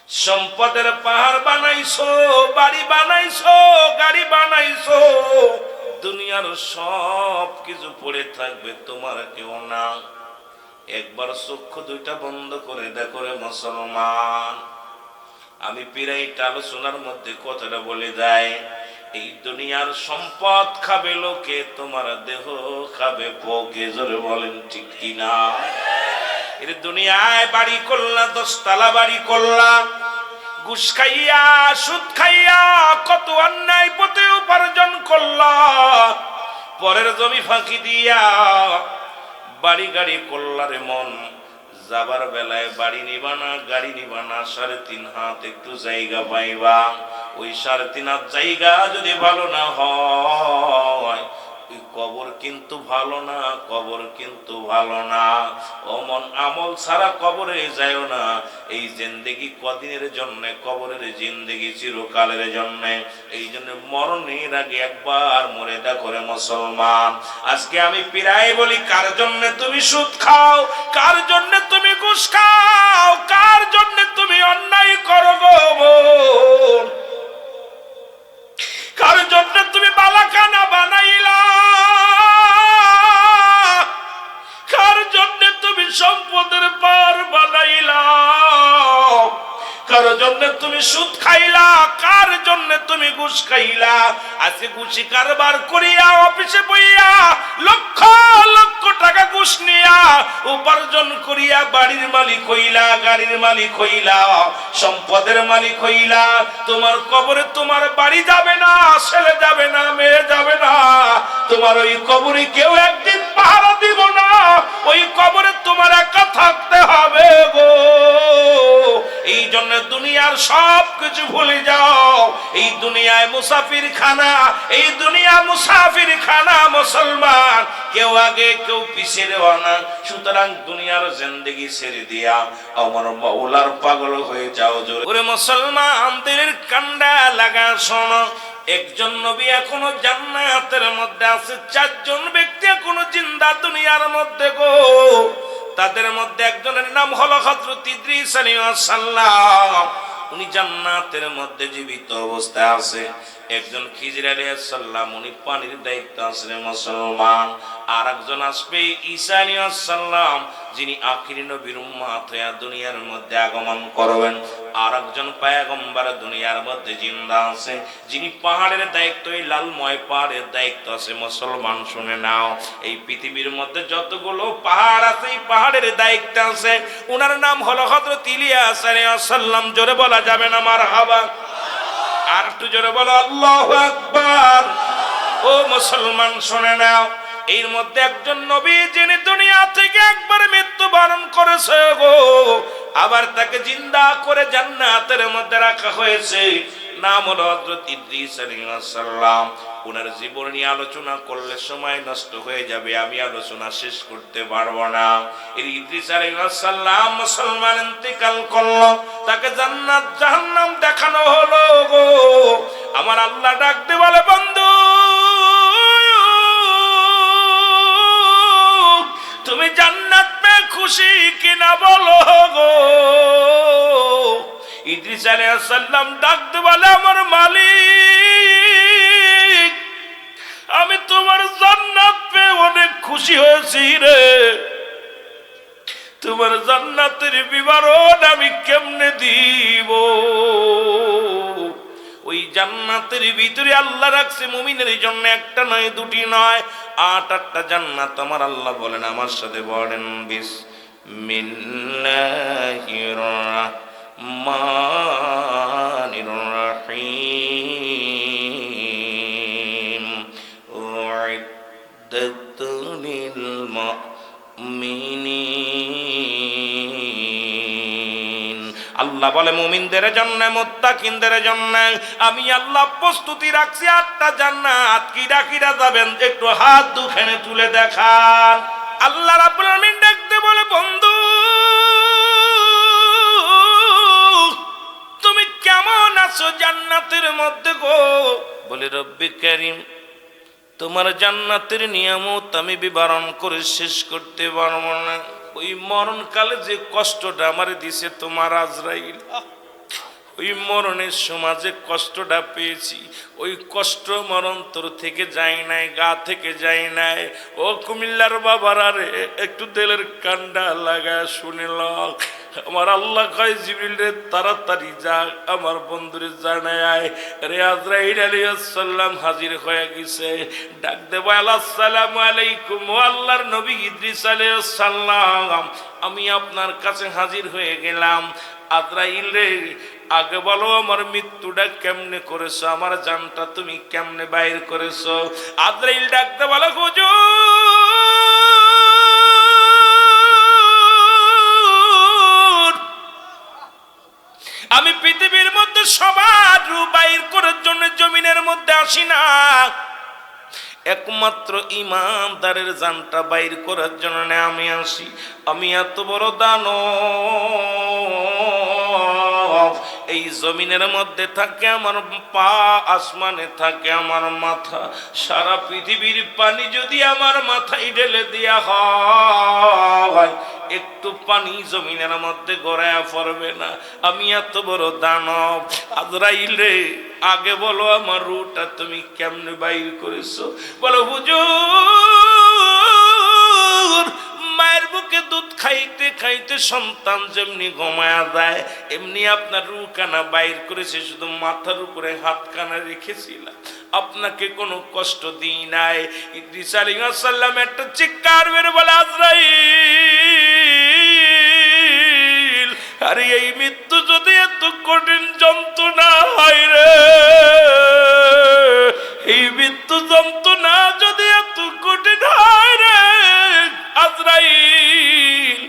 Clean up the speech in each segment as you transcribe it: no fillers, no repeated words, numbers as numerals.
সম্পদের পাহাড় বানাইছো, বাড়ি বানাইছো, গাড়ি বানাইছো, দুনিয়ার সব কিছু পড়ে থাকবে, তোমার কেউ না। একবার চক্ষু দুইটা বন্ধ করে দেখো রে মুসলমান, আমি পিরাইটা আলোচনার মধ্যে কথাটা বলে যায়, এই দুনিয়ার সম্পদ খাবে লোকে, তোমার দেহ খাবে পোকে। জোরে বলেন ঠিক কিনা? এর দুনিয়ায় বাড়ি করলা, 10 তলা বাড়ি করলা, ঘুষ খাইয়া সুদ খাইয়া কত অন্যায় পথে উপার্জন করলা, পরের জমি ফাঁকি দিয়া বাড়ি গাড়ি করলা রে মন। যাবার বেলায় বাড়ি নিবা না, গাড়ি নিবা না, 3.5 হাত একটু জায়গা পাইবা। ওই 3.5 হাত জায়গা যদি ভালো না হয়, ওই কবর কিন্তু ভালো না, কবর কিন্তু ভালো না। অমন আমল ছাড়া কবরে যায়ও না। এই জিন্দেগি কদিনের জন্য, কবরের জিন্দেগি চিরকালের জন্য। এই জন্য মরণের আগে একবার মরে দেখো রে মুসলমান। আজকে আমি প্রায় বলি, কার জন্য তুমি সুদ খাও, কার জন্য তুমি ঘুষ খাও, কার জন্য তুমি অন্যায় করো গো বোন, কার জন্য তুমি বালাখানা বানাইলা, কার জন্য তুমি সম্পদের পার বানাইলা, কার জন্য তুমি সুদ খাইলা, কার জন্য তুমি ঘুষ খাইলা। আজকে ঘুষি কারবার করিয়া অফিসে বইয়া লক্ষ লক্ষ টাকা ঘুষ নিয়া উপার্জন করিয়া বাড়ির মালিক হইলা, গাড়ির মালিক হইলা, সম্পদের মালিক হইলা। তোমার কবরে তোমার বাড়ি যাবে না, ছেলে যাবে না, মেয়ে যাবে না, তোমার ওই কবরে কেউ একদিন পাহারা দিব না। ওই কবরে তোমার একা থাকতে হবে গো। এই জন্য দুনিয়ার সব কিছু ভুলে যাও। এই দুনিয়ায় মুসাফির খানা, এই দুনিয়া মুসাফির খানা মুসলমান, কেউ আগে কেউ পিছিয়ে দেওয়া না। সুতরাং দুনিয়ার জিন্দেগি ছেড়ে দিয়া আমার মাওলার পাগল হয়ে যাও। জোরে মুসলমান দিলের কান্ডা লাগা শোনো। একজন নবী এখনো জান্নাতের মধ্যে আছে, 4 জন ব্যক্তি এখনো জিন্দা দুনিয়ার মধ্যে গো। তাদের মধ্যে একজনের নাম হলো হযরত ইদ্রিস আলাইহিস সালাম, উনি জান্নাতের মধ্যে জীবিত অবস্থায় আছে। একজন খিজির আলাইহিস সালাম, উনি পানির দায়িত্ব আছে মুসলমান। আর একজন আসবে ঈসা আলাইহিস সালাম, যিনি আখিরি নবীর উম্মত হয়ে দুনিয়ার মধ্যে আগমন করবেন। আর একজন পয়গম্বর দুনিয়ার মধ্যে জিন্দা আছে, যিনি পাহাড়ের দায়িত্ব, এই লালময় পাহাড়ের দায়িত্ব আছে। মুসলমান শুনে নাও, এই পৃথিবীর মধ্যে যতগুলো পাহাড় আছে, এই পাহাড়ের দায়িত্ব আছে। ওনার নাম হলো হযরত ইলিয়াস আলাইহিস সালাম। জোরে বলা যাবে না মারহাবা? আর একটু জোরে বলো আল্লাহু আকবার। ও মুসলমান শুনে নাও, এর মধ্যে একজন নবী, যিনি দুনিয়া থেকে একবার মৃত্যুবরণ করেছে গো, আবার তাকে জিন্দা করে জান্নাতের মধ্যে রাখা হয়েছে। নাম হলো হযরত ইদ্রিস আলাইহিস সালাম। ওনার জীবন নিয়ে আলোচনা করলে সময় নষ্ট হয়ে যাবে, আমি আলোচনা শেষ করতে পারবো না। এই ইদ্রিস আলাইহিস সালাম মুসলমান ইন্তেকাল করলো, তাকে জান্নাত জাহান্নাম দেখানো হলো গো। আমার আল্লাহ ডাক দিয়ে বলে, বন্ধু তুমি জান্নাত পেয়ে খুশি কিনা বলো গো। ইদ্রিস আলাইহিস সালাম ডাক দিয়ে বলে, আমার মালিক, আমি তোমার জান্নাত পেয়ে অনেক খুশি হয়েছি রে। তোমার জান্নাতের বিবরণ আমি কেমনে দিব? ওই জান্নাতের ভিতরে আল্লাহ রাখছে মুমিনের জন্য একটা নয়, দুটি নয়, 8-8টা জান্নাত। আমার আল্লাহ বলেন, আমার সাথে বলেন, বিসমিল্লাহির রাহমানির রাহিম। উইদ্দাত লিল মুমিনিন। আল্লাহ বলে মুমিনদের জন্য, মুত্তাকিনদের জন্য আমি আল্লাহ প্রস্তুতি রাখছি 8টা জান্নাত। কিরা কিরা যাবেন একটু হাত দুখানে তুলে দেখান। আল্লাহ রাব্বুল আলামিন দেখতে বলে, বন্ধু তুমি কেমন আছো জান্নাতের মধ্যে গো? বলে, রব্বি কারীম, তোমার জান্নাতের নিয়ামত আমি বিবরণ করে শেষ করতে পারবো না। ওই মরণকালে যে কষ্টটা আমার দিছে তোমার আজরাইল, ওই মরণের সমাজে কষ্টটা পেয়েছি, ওই কষ্ট মরন্তর থেকে যায় নাই, গা থেকে যায় নাই। ও কুমিল্লার বাবারা রে, একটু দিলের কান্ডা লাগায় শুনিল। আমার আল্লাহ কয় জিবরিল রে তাড়াতাড়ি যা, আমার বন্ধুরে জানায় রে আজরাইল আলাইহিস সালাম হাজির হয়ে গেছে। ডাক দেব আসসালামু আলাইকুম, ও আল্লাহর নবী ইদ্রিস আলাইহিস সালাম, আমি আপনার কাছে হাজির হয়ে গেলাম। আজরাইল রে, আগে বলো আমার মৃত্যুটা কেমনে করেছো, আমার জানটা তুমি কেমনে বাইর করেছো? আজরাইল ডাকতে বলো হুজুর, আমি পৃথিবীর মধ্যে সবার রূপ বাইর করার জন্য জমিনের মধ্যে আসি না, একমাত্র ইমানদারের জানটা বাইর করার জন্য আমি আসি। আমি এত বড় দানব, এই জমিনের মধ্যে থাকে আমার পা, আসমানে থাকে আমার মাথা। সারা পৃথিবীর পানি যদি আমার মাথায় ঢেলে দেয়া হয়, একটু পানি জমিনের মধ্যে গড়ায়া পড়বে না। আমি এত বড় দানব। আজরাইল রে, আগে বলো আমার রূহটা তুমি কেমনে বাইর করেছো? বলো হুজুর, মায়ের বুকে দুধ খাইতে খাইতে সন্তান যেমনি ঘুমায়া যায়, এমনি আপনার রূহখানা বাইর করেছে, শুধু মাথার উপরে হাতখানা রেখেছিলাম, আপনাকে কোনো কষ্ট দিই নাই। ইদ্রিস আলাইহিস সালাম একটা চিৎকার বের বলে, আজরাইল, আরে এই মৃত্যু যদি এত কঠিন যন্ত্রণা হয় রে, এই মৃত্যু যন্ত্রণা যদি এত কঠিন হয় রে আজরাইল,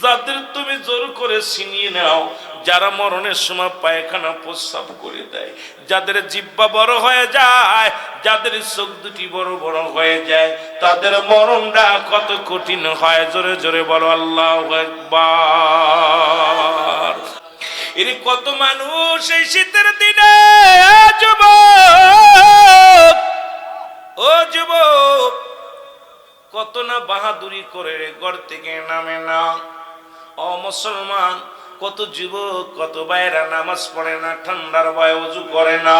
যাদের তুমি জোর করে ছিনিয়ে নাও, যারা মরণের সময় পায়খানা প্রস্রাব করে দেয়, যাদের জিহ্বা বড় হয়ে যায়, যাদের চোখ দুটি বড় বড় হয়ে যায়, তাদের মরণটা কত কঠিন হয়। জোরে জোরে বলো আল্লাহু আকবার। এর কত মানুষ এই শীতের দিনে, যুবক ও যুবক, কত না বাহাদুরি করে ঘর থেকে নামে না। ও মুসলমান, কত যুবক, কত ভাইরা নামাজ পড়ে না, ঠান্ডার ভয়ে ওযু করে না।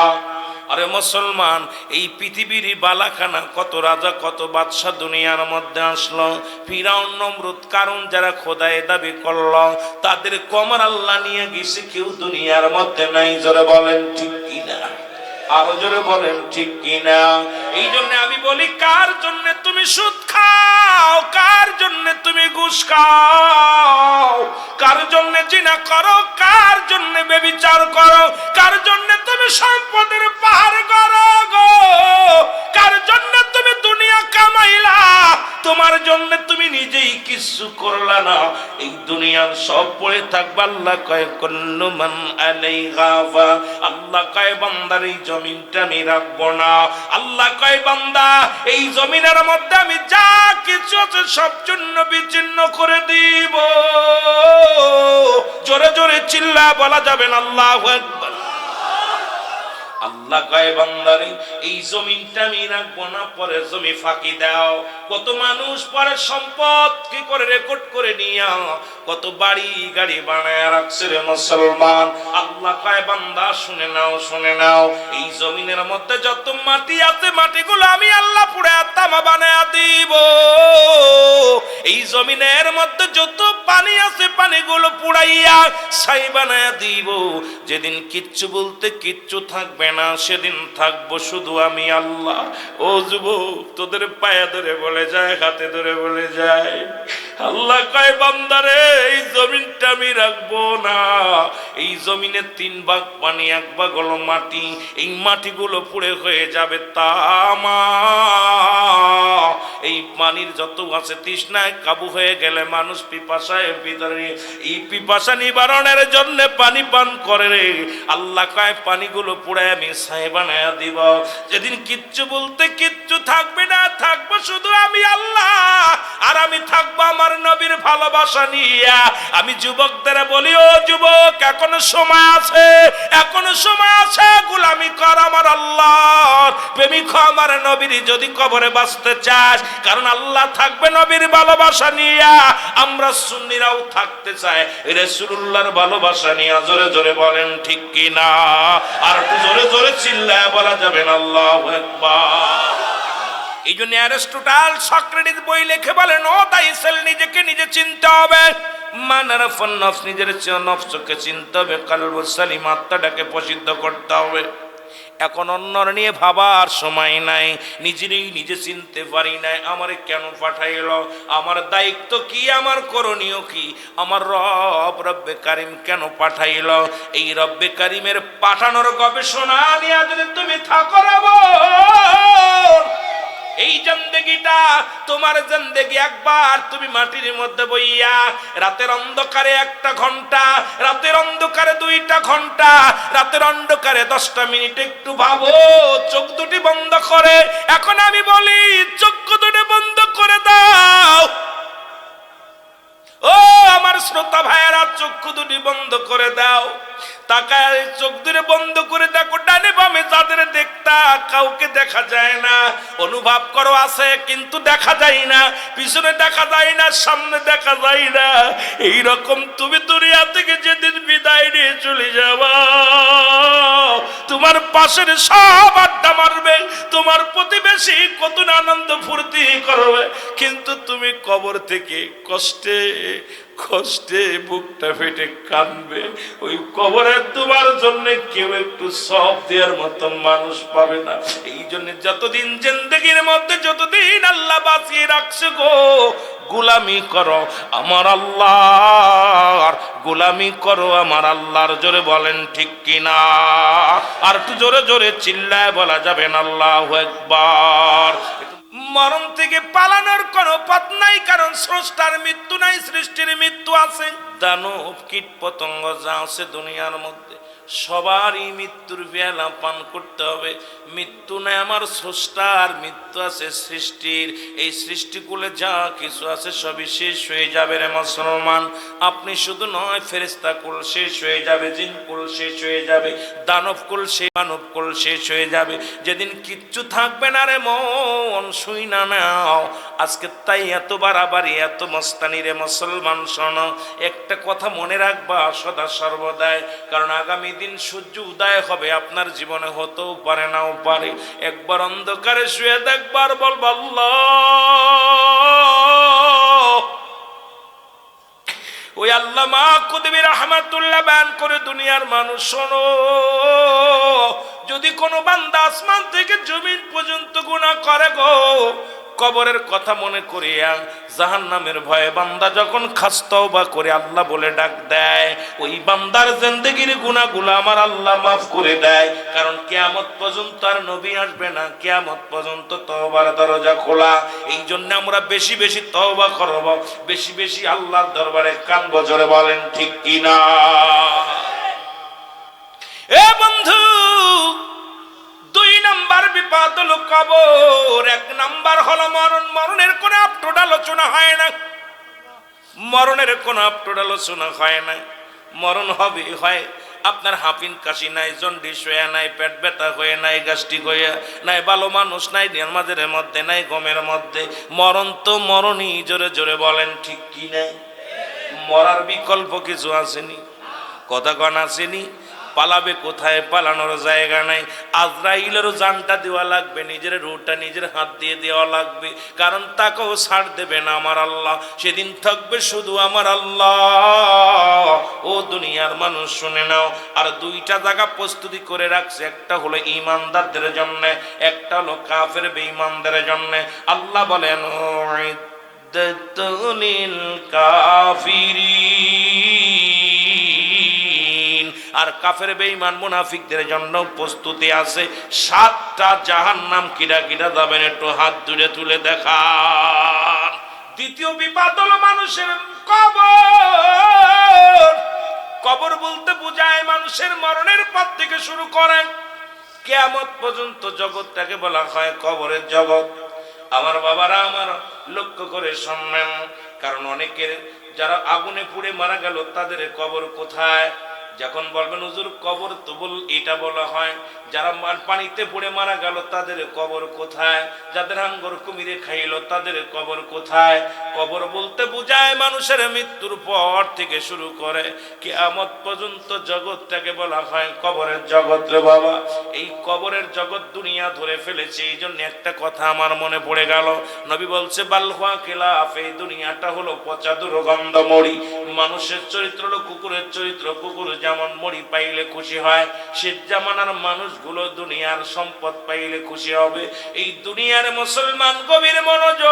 আরে মুসলমান, এই পৃথিবীর বালাখানা কত রাজা, কত বাদশা দুনিয়ার মধ্যে আসলো। ফিরাউন, নমরুদ, কারণ যারা খোদায় দাবি করলো, তাদের কমর আল্লাহ নিয়ে গেছে, কেউ দুনিয়ার মধ্যে নাই। জোরে বলেন ঠিক কিনা? আরো জোরে বলেন ঠিক কিনা? এই জন্য আমি বলি, কার জন্য তুমি সুদ খাও, কার জন্য তুমি ঘুষ খাও, কার জন্য জিনা করো, কার জন্য ব্যভিচার করো, কার জন্য তুমি সম্পদের পাহাড় করো গো, কার জন্য তুমি দুনিয়া কামাইলা, তোমার জন্য তুমি নিজেই কিছু করলা না। এই দুনিয়ার সব পড়ে থাকবে। আল্লাহ কয় কুল্লু মান আলাইহা ফা, আল্লাহ কয় বান্দার এই জমিনটা আমি রাখবো না। আল্লাহ কয় বান্দা, এই জমিনের মধ্যে আমি যা কিছু আছে সব জন্য বিচ্ছিন্ন করে দিব। জোরে জোরে চিল্লা বলা যাবে না আল্লাহু আকবার। আল্লাহ কয় বান্দারে, এই জমিনটা আমি রাখবো না, পরে জমি ফাঁকি দাও। কত মানুষ পরে সম্পদ কি করে রেকর্ড করে নিয়া কত বাড়ি গাড়ি বানায় রাখছে রে মুসলমান। আল্লাহ কয় বান্দা শুনে নাও, শুনে নাও, এই জমিনের মধ্যে যত মাটি আছে, মাটিগুলো আমি আল্লাহ পুড়ে তামা বানায়া দিব। এই জমিনের মধ্যে যত পানি আছে, পানিগুলো পুড়াইয়া ছাই বানায়া দিব। যেদিন কিচ্ছু বলতে কিচ্ছু থাকবে না, সেদিন থাকবো শুধু আমি আল্লাহ। ও যুবক, তোদের পায়ে ধরে বলে যায়, হাতে ধরে বলে যায়, আল্লাহ কয় বান্দারে, এই জমিনটা আমি রাখবো না। এই জমিনের 3 ভাগ পানি, 1 ভাগ হলো মাটি। এই মাটিগুলো পুড়ে হয়ে যাবে তামা। এই পানির যত আছে তৃষ্ণায় কাবু হয়ে গেলে মানুষ পিপাসায় ভিতরে, এই পিপাসা নিবারণের জন্য পানি পান করে রে। আল্লাহ কয় পানিগুলো পুড়ে আমি ছাই বানায়া দিব। যেদিন কিচ্ছু বলতে কিচ্ছু থাকবে না, থাকবো শুধু আমি আল্লাহ, আর আমি থাকবো আমার নবীর ভালোবাসা নিয়া। আমি যুবকদের বলি, ও যুবক, এখনো সময় আছে, এখনো সময় আছে, গোলামি কর আমার আল্লাহর, প্রেমিক আমার নবীর। যদি কবরে বাঁচতে চায়, বিশ্বাস, কারণ আল্লাহ থাকবে নবীর ভালোবাসা নিয়ে, আমরা সুন্নিরাও থাকতে চাই রাসূলুল্লাহর ভালোবাসা নিয়ে। জোরে জোরে বলেন ঠিক কি না? আর একটু জোরে জোরে চিল্লায় বলা যাবে না আল্লাহু আকবার। এই জন্য অ্যারিস্টটল সক্রেটিস বই লিখে বলেন, ও তাইসেল, নিজেকে নিজে চিনতে হবে। মানারাফান নফস, নিজের নফসকে চিনতে হবে। কালবুস সালিম, আত্মাটাকে প্রসিদ্ধ করতে হবে। এখন অন্যর নিয়ে ভাবার সময় নাই, নিজেরই নিজে চিনতে পারি নাই। আমারে কেন পাঠাইলো, আমার দায়িত্ব কি, আমার করণীয় কি, আমার রব্বে কারিম কেন পাঠাইলো? এই রব্বে কারিমের পাঠানোর গবেষণা নিয়ে যদি তুমি থাকো, এই জিন্দেগিটা তোমার জিন্দেগি। একবার তুমি মাটির মধ্যে বইয়া রাতের অন্ধকারে 1 ঘন্টা, রাতের অন্ধকারে 2 ঘন্টা, রাতের অন্ধকারে 10টা মিনিট একটু ভাবো, চোখ দুটি বন্ধ করে। এখন আমি বলি, চোখ দুটি বন্ধ করে দাও। ও আমার শ্রোতা ভাইয়েরা, চক্ষু দুটি বন্ধ করে দাও। তাকায় চোখ দুটি বন্ধ করে দেখো, ডানে বামে যাদের দেখতা কাউকে দেখা যায় না। অনুভব করো আছে, কিন্তু দেখা যায় না। পিছনে দেখা যায় না, সামনে দেখা যায় না। এইরকম তুমি দুনিয়া থেকে যেদিন বিদায় নিয়ে চলে যাবা, তোমার পাশের সব আড্ডা মারবে, তোমার প্রতিবেশী কত আনন্দ ফুর্তি করবে, কিন্তু তুমি কবর থেকে কষ্টে কষ্টে বুকটা ফেটে কাঁদবে। ওই কবরে তোমার জন্য কেউ একটু সব দেওয়ার মতো মানুষ পাবে না। এই জন্য যতদিন জিন্দেগির মধ্যে, যতদিন আল্লাহ বাঁচিয়ে রাখছে গো, গোলামি করো আমার আল্লাহর, গোলামি করো আমার আল্লাহর। জোরে বলেন ঠিক কিনা? আর একটু জোরে জোরে চিল্লায় বলা যাবে না আল্লাহু আকবার। মরণ থেকে পালানোর কোনো পথ নাই, কারণ স্রষ্টার মৃত্যু নাই, সৃষ্টির মৃত্যু আছে। দানব কীট পতঙ্গ যা আছে দুনিয়ার মধ্যে, সবারই মৃত্যুর বেলা পান করতে হবে। মৃত্যু নাই আমার স্রষ্টার, মৃত্যু আছে সৃষ্টির। এই সৃষ্টিকুলে যা কিছু আছে সবই শেষ হয়ে যাবে রে মুসলমান। আপনি শুধু নয়, ফেরেশতা কুল শেষ হয়ে যাবে, জিন কুল শেষ হয়ে যাবে, দানব কুল শেষ, মানব কুল শেষ হয়ে যাবে। যেদিন কিচ্ছু থাকবে না রে মন, শুই না নাও আজকে। তাই এত বাড়াবাড়ি, এত মস্তানি রে মুসলমান। শোনো, একটা কথা মনে রাখবা সদা সর্বদাই, কারণ আগামী দিন সূর্য উদয় হবে, আপনার জীবনে হতেও পারে, নাও পারে। একবার অন্ধকারে শুয়ে দেখবার, বলব আল্লাহ। ওই আল্লামা কুতুবী রাহমাতুল্লাহ বয়ান করে, দুনিয়ার মানুষ শোনো, যদি কোনো বান্দা আসমান থেকে জমিন পর্যন্ত গুনাহ করে গো, কবরের কথা মনে করিয়া জাহান্নামের ভয়ে বান্দা যখন খাস তওবা করে আল্লাহ বলে ডাক দেয়, ওই বান্দার জিন্দেগির গুনাহগুলো আমার আল্লাহ মাফ করে দেয়। কারণ কিয়ামত পর্যন্ত আর নবী আসবে না, কিয়ামত পর্যন্ত তওবার দরজা খোলা। এই জন্য আমরা বেশি বেশি তওবা করব, বেশি বেশি আল্লাহর দরবারে কাঁদব। জোরে বলেন ঠিক কিনা? এ বন্ধু, 2 নাম্বার বিপদ হলো কবর, 1 নাম্বার হলো মরণ। মরণের কোনো আপটুড আলোচনা হয় না, মরণের কোনো আপটুড আলোচনা হয় না। মরণ হবে হয় আপনার হাঁপিন কাশি নাই, জন্ডিস হয়ে নাই, পেট ব্যথা হয়ে নাই, গ্যাস্ট্রিক হয়ে নাই, ভালো মানুষ নাই নামাজের মধ্যে নাই, গমের মধ্যে। মরণ তো মরণই। জোরে জোরে বলেন ঠিক কি না? মরার বিকল্প কিছু আসেনি, কথা কন আসেনি। পালাবে কোথায়? পালানোর জায়গা নাই। আজরাইলেরও জানটা দেওয়া লাগবে, নিজের রুহটা নিজের হাত দিয়ে দেওয়া লাগবে, কারণ তাকেও ছাড় দেবে না আমার আল্লাহ। সেদিন থাকবে শুধু আমার আল্লাহ। ও দুনিয়ার মানুষ শুনে নাও, আর 2টা জায়গা প্রস্তুতি করে রাখছে, একটা হলো ঈমানদারদের জন্য, একটা হলো কাফের বেঈমানদের জন্য। আল্লাহ বলেন, উইদ্দাতুল কাফিরিন, আর কাফের বেঈমান মুনাফিকদের জন্য প্রস্তুতি আছে। 7টা জাহান্নাম কিরা কিরা যাবেন, একটু হাত তুলে তুলে দেখান। দ্বিতীয় বিপদ হলো মানুষের কবর। কবর বলতে বোঝায় মানুষের মরণের পর থেকে শুরু করেন কিয়ামত পর্যন্ত জগৎটাকে বলা হয় কবরের জগৎ। আমার বাবারা, আমার লক্ষ্য করে শুনবেন, কারণ অনেকের যারা আগুনে পুড়ে মারা গেল তাদের কবর কোথায়? যখন বলবেন হুজুর কবর তো এটা বলা হয় যারা পানিতে পড়ে মারা গেল তাদের কবর কোথায়, যাদের হাঙ্গর কুমিরে খাইলো তাদের কবর কোথায়? কবর বলতে বোঝায় মানুষের মৃত্যুর পর থেকে শুরু করে কিয়ামত পর্যন্ত জগৎটাকে বলা হয় কবরের জগৎ রে বাবা। এই কবরের জগৎ দুনিয়া ধরে ফেলেছে। এই জন্য একটা কথা আমার মনে পড়ে গেল, নবী বলছে বালহুয়া খিলাফ, এই দুনিয়াটা হলো পচা দুর্গন্ধ মরি। মানুষের চরিত্র হলো কুকুরের চরিত্র, কুকুর যেমন মরি পাইলে খুশি হয়, সে জামানার মানুষগুলো দুনিয়ার সম্পদ পাইলে খুশি হবে। এই দুনিয়ার মুসলমান গভীর মনোযোগ,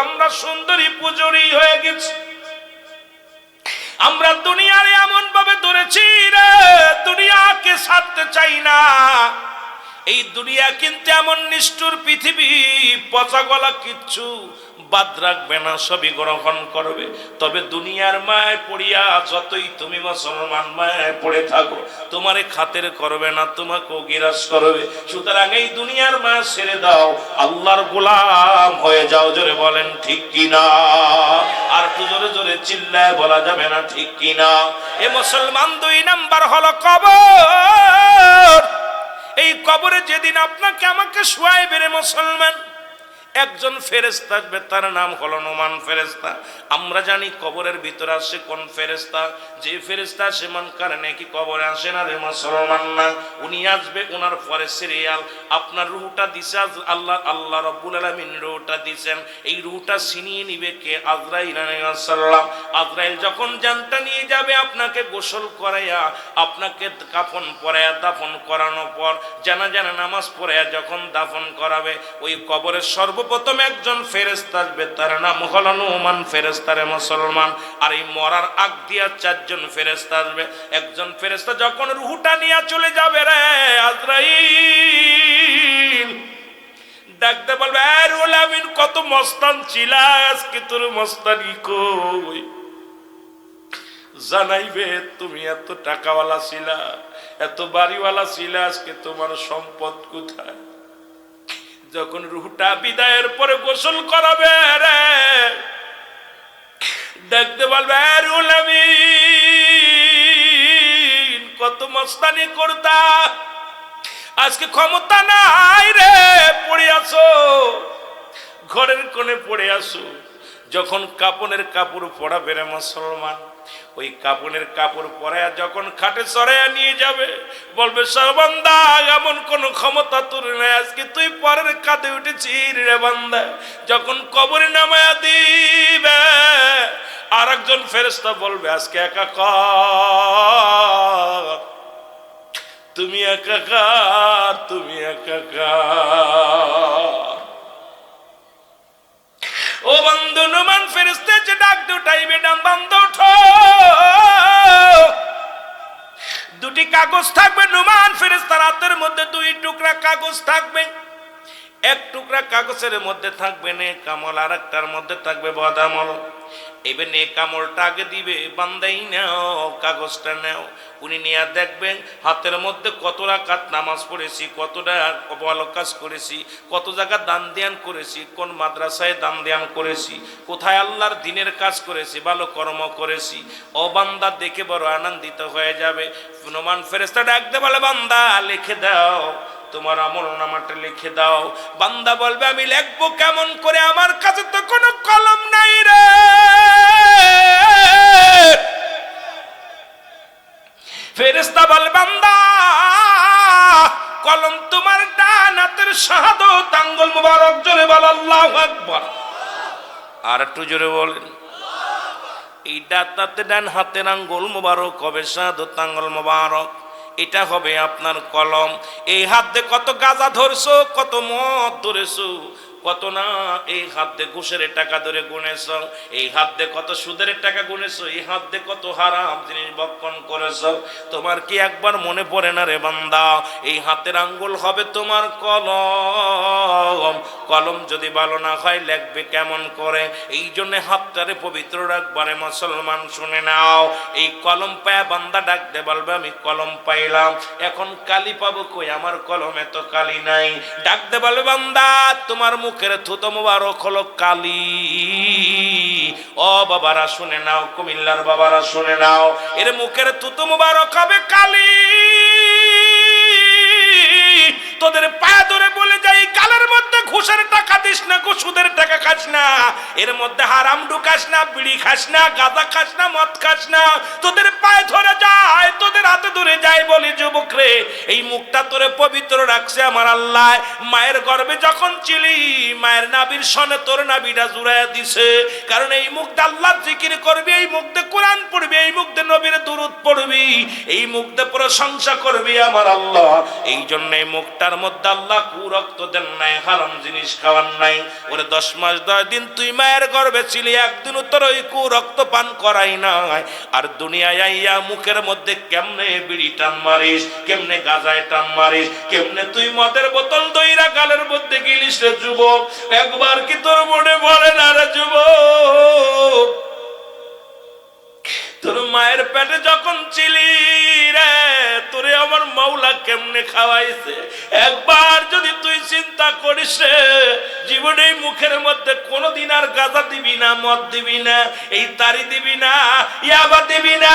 আমরা সুন্দরী পূজরি হয়ে গেছি। আমরা দুনিয়ার এমন ভাবে ধরেছি রে, দুনিয়াকে ছাড়তে চাই না। এই দুনিয়া কিন্তু এমন নিষ্ঠুর পৃথিবী, পচা গলা কিচ্ছু বাদ রাখবে না, সবই গ্রহণ করবে। তবে দুনিয়ার মায় পড়িয়া যতই তুমি মুসলমান মায় পড়ে থাকো, তোমারে খাতের করবে না, তোমাকেও গিরাস করবে। সুতরাং এই দুনিয়ার মায় ছেড়ে দাও, আল্লাহর গোলাম হয়ে যাও। জোরে বলেন ঠিক কিনা? আর একটু জোরে জোরে চিল্লায় বলা যাবে না ঠিক কিনা? এ মুসলমান, 2 নাম্বার হলো কবর। এই কবরে যেদিন আপনাকে আমাকে শুয়াইবে রে মুসলমান, একজন ফেরেশতা আসবে, তার নাম হলো নোমান ফেরেশতা। আমরা জানি কবরের ভিতরে আসে কোন ফেরেশতা? যে ফেরেশতা আসে মুনকার নাকি কবরে আসে না রে মুসলমান না। উনি আসবে, ওনার পরে সিরিয়াল। আপনার রূহটা দিছে আল্লাহ রাব্বুল আলামিন রূহটা দিবেন। এই রূহটা ছিনিয়ে নিবে কে? আজরাইল আলাইহিস সালাম। আজরাইল যখন জানটা নিয়ে যাবে, আপনাকে গোসল করাইয়া, আপনাকে কাফন পরাইয়া দাফন করানোর পর জানাজা নামাজ পড়াইয়া যখন দাফন করাবে, ওই কবরের সর্বপ্রথম একজন ফেরেশতা আসবে, তার নাম হলো নোমান ফেরেশতা রে মুসলমান। আর এই মরার আগ দিয়া 4 জন ফেরেশতা আসবে। একজন ফেরেশতা যখন রূহটা নিয়ে চলে যাবে রে, আজরাইল ডাকতে বলবে, এ রুহুল আমিন, কত মস্তান ছিলাস, আজকে তোর মস্তানি কই? জানাইবে তুমি এত টাকাওয়ালা ছিলা, এত বাড়িওয়ালা ছিলা, আজকে তোমার সম্পদ কোথায়? যখন রূহটা বিদায়ের পরে গোসল করাবে রে, দেখতে বলবে, এ রুহুল আমিন, কত মস্তানি করতা, আজকে ক্ষমতা নাই রে, পড়ে আসো, ঘরের কোণে পড়ে আসো। যখন কাপনের কাপড় পরাবে রে মুসলমান, ওই কাপনের কাপড় পরায়া যখন খাটে চড়াইয়া নিয়ে যাবে, বলবে, সর্বন্দা, এমন কোন ক্ষমতা তোর নাই, আজকে তুই পরের কাঁধে উঠেছিস রে বান্দা। যখন কবরে নামায়া দিবে, আর একজন ফেরেশতা বলবে, আজকে একাকার, তুমি একাকার, তুমি একাকার। ও বন্ধু, নোমান ফেরেশতা যে ডাক দুটাইবে, ডাম বন্ধ ওঠো। 2টি কাগজ থাকবে নোমান ফেরেশতার হাতের মধ্যে, 2 টুকরা কাগজ থাকবে। এক টুকরা কাগজের মধ্যে থাকবে নেক আমল, আর একটার মধ্যে থাকবে বদ আমল। এবার নেক আমলটা আগে দিবে, বান্দাই নাও, কাগজটা নাও। উনি নিয়ে দেখবেন হাতের মধ্যে কত রাকাত নামাজ পড়েছি, কতটা ভালো কাজ করেছি, কত জায়গা দান ধ্যান করেছি, কোন মাদ্রাসায় দান ধ্যান করেছি, কোথায় আল্লাহর দ্বীনের কাজ করেছি, ভালো কর্ম করেছি। ও বান্দা দেখে বড় আনন্দিত হয়ে যাবে। নোমান ফেরেশতা ডাকতে বলে, বান্দা লিখে দাও, তোমার আমলনামাটা লিখে দাও। বান্দা বলবে, আমি লিখবো কেমন করে, আমার কাছে তো কোনো কলম নাই রে। ফেরেশতা বলে, বান্দা, কলম তোমার ডান হাতের শাহাদাত আঙ্গুল মুবারক। জোরে বল আল্লাহু আকবার। আর একটু জোরে বলেন। এই ডান হাতের আঙ্গুল মুবারক হবে শাহাদাত আঙ্গুল মুবারক, এটা হবে আপনার কলম। এই হাত দিয়ে কত গাঁজা ধরছো, কত মদ ধরেছো, কত না এই হাত দিয়ে ঘুষের টাকা ধরে গুনেছ, এই হাত দিয়ে কত সুদের টাকা গুনেছো, এই হাত দিয়ে কত হারাম জিনিস ভক্ষণ করেছ। তোমার কি একবার মনে পড়ে না রে বান্দা? এই হাতের আঙ্গুল হবে তোমার কলম। কলম যদি ভালো না হয় লিখবে কেমন করে? এই জন্য হাতটারে পবিত্র রাখবারে মুসলমান শুনে নাও। এই কলম পায়া বান্দা ডাকতে বলবে, আমি কলম পাইলাম, এখন কালি পাবো কই, আমার কলমে তো কালি নাই। ডাকতে বলবে, বান্দা, তোমার মুখের থুতো মুবারক হলো কালি। ও বাবারা শুনে নাও, কুমিল্লার বাবারা শুনে নাও, এর মুখের থুতো মুবারক হবে কালি। তোদের পায়ে ধরে বলে যাই, গালের মধ্যে ঘুষের টাকা দিস না, সুদের টাকা খাস না, এর মধ্যে হারাম ঢুকাস না, বিড়ি খাস না, গাঁজা খাস না, মদ খাস না। তোদের পায়ে ধরে যায়, তোদের হাতে ধরে যায়, বলি যুবক রে, এই মুখটা তোরে পবিত্র রাখছে আমার আল্লাহ। মায়ের গর্ভে যখন ছিলি, মায়ের নাভির সনে তোর নাভিটা জুড়াইয়া দিছে। কারণ এই মুখটা আল্লাহর জিকির করবি, এই মুখে কোরআন পড়বি, এই মুখে নবীর দুরূদ পড়বি, এই মুখে প্রশংসা করবি আমার আল্লাহ। এই জন্য এই মুখটার মধ্যে আল্লাহ কুরক্ত দেন নাই, হারাম জিনিস খাওয়ার নাই। ওরে 10 মাস 10 দিন তুই মায়ের গর্ভে ছিলি, একদিনও তোর ওই কুরক্ত পান করাই নাই। আর দুনিয়ায় আইয়া মুখের মধ্যে কেমনে বিড়ি টান মারিস, কেমনে গাঁজায় টান মারিস, কেমনে তুই মদের বোতল দইরা গালের মধ্যে গিলিস রে যুবক। একবার কি তোর মনে পড়ে না রে যুবক, তোর মায়ের পেটে যখন ছিলি রে, তোরে আমার মাওলা কেমনে খাওয়াইছে। একবার যদি তুই চিন্তা করিস রে, জীবনে মুখের মধ্যে কোনোদিন আর গাঁজা দিবি না, মদ দিবি না, এই তারি দিবি না, ইয়াবা দিবি না,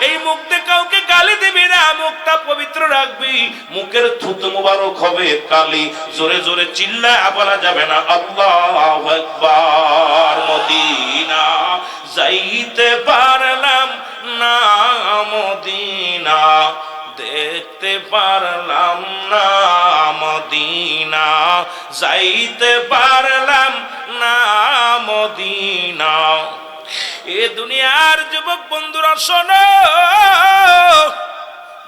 এই মুখে কাউকে গালি দিবি না, মুখটা পবিত্র রাখবি। মুখের থুতু মুবারক হবে কালি। জোরে জোরে চিল্লায় বলা যাবে না আল্লাহু আকবার। মদিনা যাইতে পারলাম না, মদিনা দেখতে পারলাম না, মদিনা যাইতে পারলাম না, মদিনা। এ দুনিয়ার যুবক বন্ধুরা শোনো,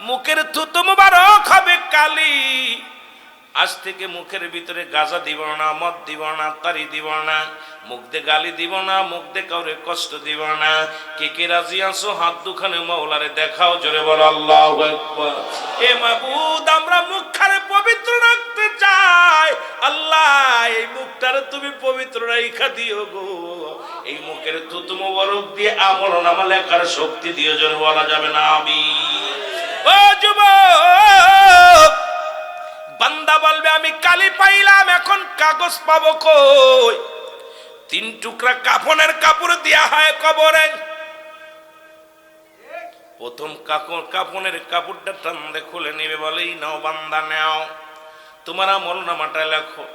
মুখের থুতু মুবারক হবে কালি। আজ থেকে মুখের ভিতরে গাঁজা দিব না, মদ দিব না, তারি দিব না, মুখ দিয়ে গালি দিব না, মুখ দিয়ে কাউরে কষ্ট দিব না। কে কে রাজি আছো হাত দুখানে মাওলারে দেখাও, জোরে বলো আল্লাহু আকবার। এ মাবুদ, আমরা মুখখানে পবিত্র রাখতে চাই। আল্লাহ, এই মুখটারে তুমি পবিত্র রাইখা দিও গো। এই মুখের থুতু মুবারক দিয়ে আমলনামা লেখার শক্তি দিও, জোরে বলা যাবে না আমিন। ও যুবক, বান্দা বলবে আমি কালি পাইলাম, এখন কাগজ পাবো কই? 3 টুকরা কাফনের কাপড় দেয়া হয় কবরে। প্রথম কাফনের কাপড়টা টানলে খুলে নিবে, বলেই নাও বান্দা নাও, তোমার আমলনামাটা লেখো।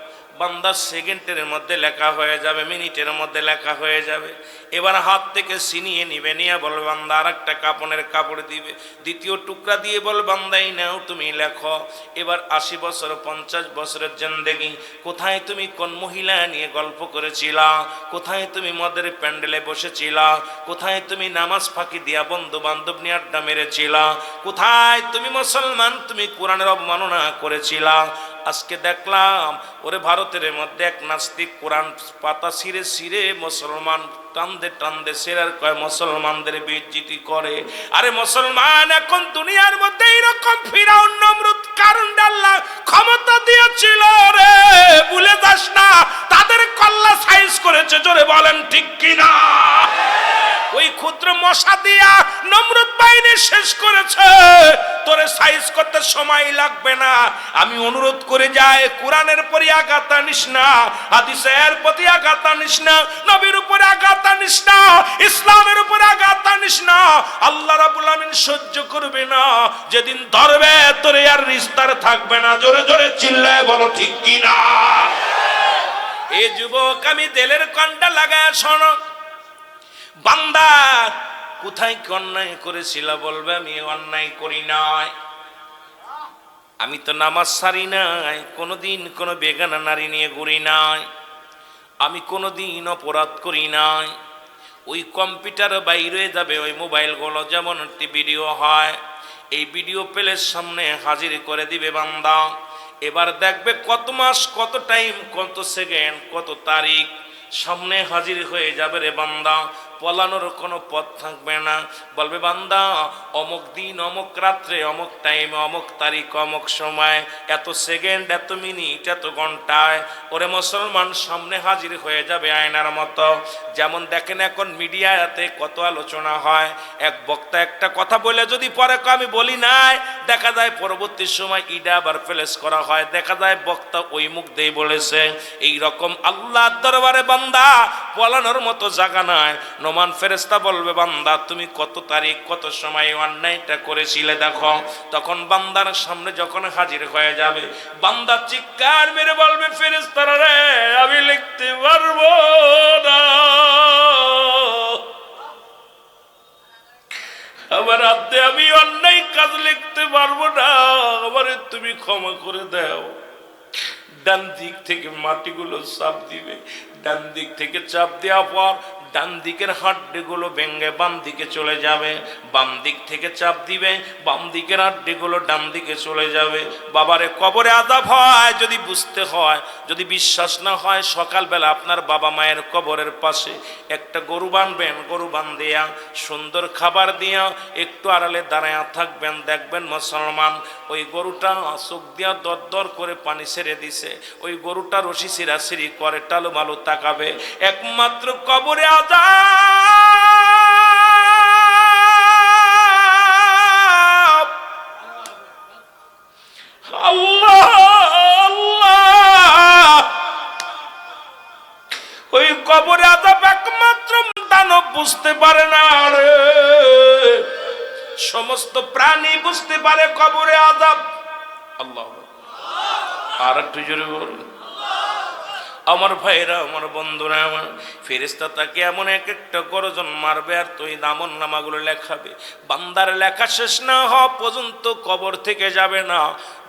বান্দা সেকেন্ডের মধ্যে লেখা হয়ে যাবে, মিনিটের মধ্যে লেখা হয়ে যাবে। এবার হাত থেকে ছিনিয়ে নিবে, নিয়ে বলবে বান্দা আর একটা কাপনের কাপড় দিবে, দ্বিতীয় টুকরা দিয়ে বল বান্দাই নাও তুমি লেখো। এবার 80 বছর 50 বছরের জিন্দেগি, কোথায় তুমি কোন মহিলা নিয়ে গল্প করেছিলা, কোথায় তুমি মদের প্যান্ডেলে বসেছিলা, কোথায় তুমি নামাজ ফাঁকি দিয়া বন্ধু বান্ধব নিয়ে আড্ডা মেরেছিলা, কোথায় তুমি মুসলমান, তুমি কোরআনের অবমাননা করেছিলা। আজকে দেখলাম ওরে ভারতের মধ্যে এক নাস্তিক কোরআন পাতা ছিঁড়ে ছিঁড়ে মুসলমান টান্দে টান্দে সেরার কয় মুসলমানদের বেইজ্জতি করে। আরে মুসলমান, এখন দুনিয়ার মধ্যে এইরকম ফিরাউন নমরুদ কারণ আল্লাহ ক্ষমতা দিয়েছিল রে, ভুলে যাস না, তাদের কল্লা সাইজ করেছে, জোরে বলেন ঠিক কিনা। ওই ক্ষুদ্র মশা দিয়া নমরুদ বাহিনী শেষ করেছে, তোরে সাইজ করতে সময় লাগবে না। আমি অনুরোধ করে যাই, কোরআনের প্রতি আঘাত আনিস না, হাদিসের প্রতি আঘাত আনিস না, নবীর উপরে আঘাত আনিস না, ইসলামের উপরে আঘাত আনিস না। আল্লাহ রাব্বুল আমিন সহ্য করবে না, যেদিন ধরবে তোরে আর রিস্তার থাকবে না। জোরে জোরে চিল্লায় বলো ঠিক কিনা। এ যুবক, আমি তেলের কন্ডা লাগায় শোনো, বান্দা কোথায় কি অন্যায় করেছিল বলবে আমি অন্যায় করি নাই, আমি তো নামাজ সারি নাই, কোনোদিন কোনো বেগানা নারী নিয়ে ঘুরি নাই, আমি কোনোদিন অপরাধ করি নাই। ওই কম্পিউটার বাইরে যাবে, ওই মোবাইলগুলো যেমন একটি ভিডিও হয়, এই ভিডিও প্লের সামনে হাজির করে দিবে বান্দা। এবার দেখবে কত মাস, কত টাইম, কত সেকেন্ড, কত তারিখ সামনে হাজির হয়ে যাবে রে বান্দা। পলানোর কোনো পথ থাকবে না। বলবে বান্দা অমুক দিন, অমুক রাত্রে, অমুক টাইমে, অমুক তারিখ, অমুক সময়, এত সেকেন্ড, এত মিনিট, এত ঘন্টায় ওরে মুসলমান সামনে হাজির হয়ে যাবে আয়নার মতো। যেমন দেখেন এখন মিডিয়াতে কত আলোচনা হয়, এক বক্তা একটা কথা বলে যদি পরে আমি বলি নাই, দেখা যায় পরবর্তী সময় ইডা আবার প্লেস করা হয়, দেখা যায় বক্তা ওই মুখ দিয়ে বলেছে। এই রকম আল্লাহর দরবারে বান্দা বলানোর মতো জায়গা নাই। নোমান ফেরেশতা বলবে, বান্দা তুমি কত তারিখ কত সময় অন্যায়টা করেছিলে দেখো। তখন বান্দার সামনে যখন হাজির হয়ে যাবে, বান্দা চিৎকার মেরে বলবে, ফেরেশতারা রে আমি লিখতে পারবো না, আমার হাতে আমি অন্যায় কাজ লিখতে পারবো না, আমারে তুমি ক্ষমা করে দাও। ডান দিক থেকে মাটিগুলো চাপ দিবে, ডান দিক থেকে চাপ দেওয়ার পর ডান দিকের হাড্ডিগুলো ভেঙে বাম দিকে চলে যাবে, বাম দিক থেকে চাপ দিবে, বাম দিকের হাড্ডিগুলো ডান দিকে চলে যাবে। বাবারে কবরে আযাব হয় যদি বুঝতে হয়, যদি বিশ্বাস না হয়, সকালবেলা আপনার বাবা মায়ের কবরের পাশে একটা গরু বাঁধবেন, গরু বাঁধিয়া সুন্দর খাবার দিয়া একটু আড়ালে দাঁড়ায়া থাকবেন, দেখবেন মুসলমান ওই গরুটা চোখ দিয়া দর দর করে পানি ছেড়ে দিছে, ওই গরুটা রশি ছিঁড়াছিঁড়ি করে টালু মালু তাকাবে, একমাত্র কবরে আযাব। আল্লাহ আল্লাহ, ওই কবরে আযাব একমাত্র দানব বুঝতে পারে না রে, সমস্ত প্রাণী বুঝতে পারে কবরে আযাব। আল্লাহ, আর একটু জোরে বলুন। আমার ভাইরা, আমার বন্ধুরা, আমার ফেরেশতা তাকে এমন এক একটা গর্জন মারবে আর তুই আমল নামাগুলো লেখাবে। বান্দার লেখা শেষ না হওয়া পর্যন্ত কবর থেকে যাবে না।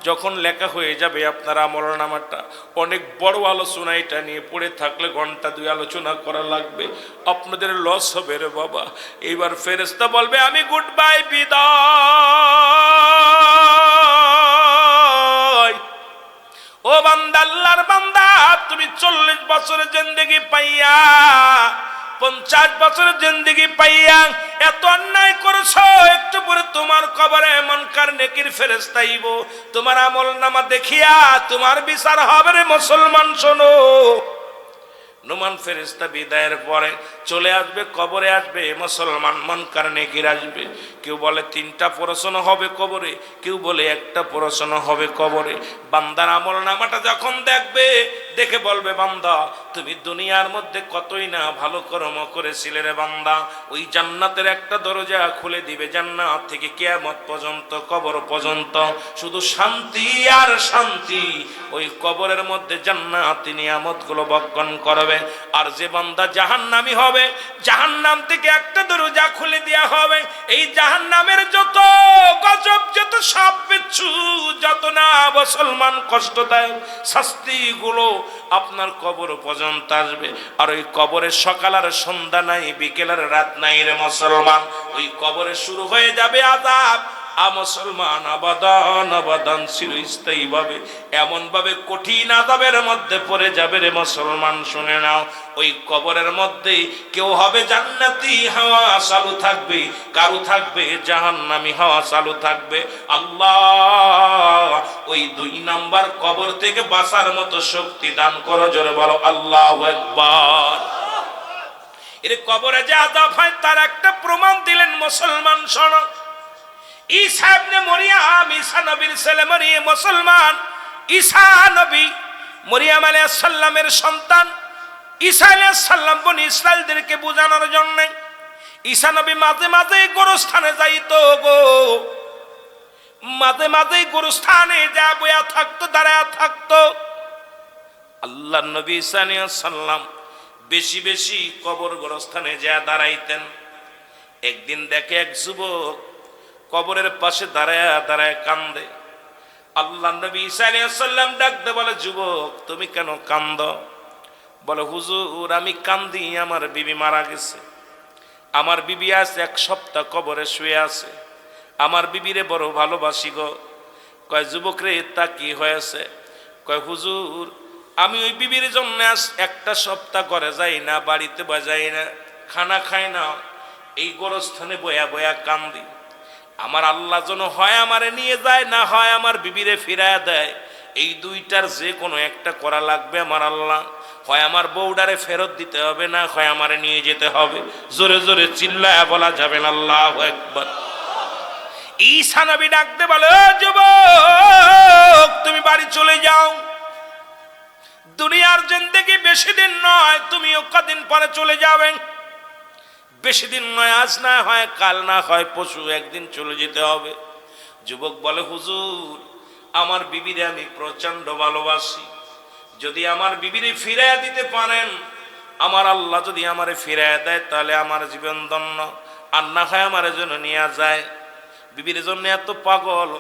যখন লেখা হয়ে যাবে আপনার আমল নামাটা, অনেক বড় আলোচনা, এটা নিয়ে পড়ে থাকলে ঘন্টা দুই আলোচনা করা লাগবে, আপনাদের লস হবে রে বাবা। এইবার ফেরেশতা বলবে, আমি গুড বাই, বিদায়। ও বান্দা, আল্লাহর বান্দা, তুমি 40 বছরের জিন্দেগি পাইয়া, 50 বছরের জিন্দেগি পাইয়া এত অন্যায় করেছো, একটু পরে তোমার কবরে মুনকার নেকির ফেরেশতা আইব, তোমার আমল নামা দেখিয়া তোমার বিচার হবে রে মুসলমান। শোনো, নোমান ফেরেশতা বিদায়ের পরে চলে আসবে, কবরে আসবে মুসলমান, মুনকার নেকির আসবে। কেউ বলে 3টা প্রশ্ন হবে কবরে, কেউ বলে একটা প্রশ্ন হবে কবরে। বান্দার আমল নামাটা যখন দেখবে, দেখে বলবে, বান্দা তুমি দুনিয়ার মধ্যে কতই না ভালো কর্ম করেছিলে রে বান্দা, ওই জান্নাতের একটা দরজা খুলে দিবে, জান্নাত থেকে কিয়ামত পর্যন্ত, কবর পর্যন্ত শুধু শান্তি আর শান্তি। ওই কবরের মধ্যে জান্নাতি নিয়ামতগুলো বক্ষণ করবে। আর যে বান্দা জাহান্নামী হবে, জাহান্নাম থেকে একটা দরজা খুলে দেওয়া হবে। এই জাহান্নামের যত গজব, যত সাপ বিচ্ছু, যত না মুসলমান কষ্টদায়ক শাস্তিগুলো আপনার কবর পর্যন্ত আসবে। আর ওই কবরের সকাল আর সন্ধ্যা নাই, বিকেল আর রাত নাই রে মুসলমান। ওই কবরে শুরু হয়ে যাবে আযাব। মুসলমান আবাদান আবাদান চিরস্থায়ী ভাবে, এমন ভাবে কঠিন আযাবের মধ্যে পড়ে যাবে রে মুসলমান। শুনে নাও, ওই কবরের মধ্যে কেউ হবে জান্নাতি হাওয়া চালু থাকবে, কারো থাকবে জাহান্নামী হাওয়া চালু থাকবে। আল্লাহ ওই 2 নাম্বার কবর থেকে বাঁচার মতো শক্তি দান করো, জোরে বলো আল্লাহু আকবার। এর কবরে যে আযাব হয় তার একটা প্রমাণ দিলেন মুসলমান। শোনো, ঈসা ইবনে মরিয়ম, ঈসা নবীর ছেলে মরিয়ম, মুসলমান ঈসা নবী মরিয়ম আলাইহিস সালামের সন্তান। ঈসা আলাইহিস সালাম বনি ইসরাইলদেরকে বোঝানোর জন্য ঈসা নবী মাঝে মাঝে গোরস্থানে যাইতো গো, মাঝে মাঝে গোরস্থানে যা বয়া থাকতো, দাঁড়ায়া থাকতো। আল্লাহর নবী ঈসা আলাইহিস সালাম বেশি বেশি কবর গোরস্থানে যা দাঁড়াইতেন। একদিন দেখে এক যুবক কবরের পাশে দাঁড়ায় দাঁড়ায় কান্দে। আল্লাহ নবী ঈসা আলাইহিস সালাম ডাকতে বলে, যুবক তুমি কেন কান্দো? বলে, হুজুর আমি কান্দি, আমার বিবি মারা গেছে, আমার বিবি আজ 1 সপ্তাহ কবরে শুয়ে আছে, আমার বিবিরে বড় ভালোবাসি গো। কয়, যুবক রে তা কি হয়েছে? কয়, হুজুর আমি ওই বিবির জন্য আজ 1 সপ্তাহ ঘরে যাই না, বাড়িতে বাজাই না, খানা খাই না, এই গোরস্থানে বয়া বয়া কান্দি। আমার আল্লাহ যেন হয় আমারে নিয়ে যায়, না হয় আমার বিবিরে ফিরায়া দেয়। এই 2টার যে কোনো একটা করা লাগবে আমার আল্লাহ। হয় আমার বউডারে ফেরত দিতে হবে, না হয় আমারে নিয়ে যেতে হবে। জোরে জোরে চিল্লায়া বলা যাবে না আল্লাহু আকবার। ঈসা নবী ডাকতে বলে, যুবক তুমি বাড়ি চলে যাও, দুনিয়ার জিন্দেগি বেশি দিন নয়, তুমিও কদিন পরে চলে যাবে, বেশি দিন নয়, আজ না হয় কাল, না হয় পরশু, একদিন চলে যেতে হবে। যুবক বলে, হুজুর আমার বিবিরে আমি প্রচন্ড ভালোবাসি, যদি আমার বিবিরে ফিরাইয়া দিতে পারেন, আমার আল্লাহ যদি আমারে ফিরাইয়া দেয় তাহলে আমার জীবন ধন্য, আর না হয় আমার জন্য নিয়ে যায়। বিবির জন্য এত পাগল।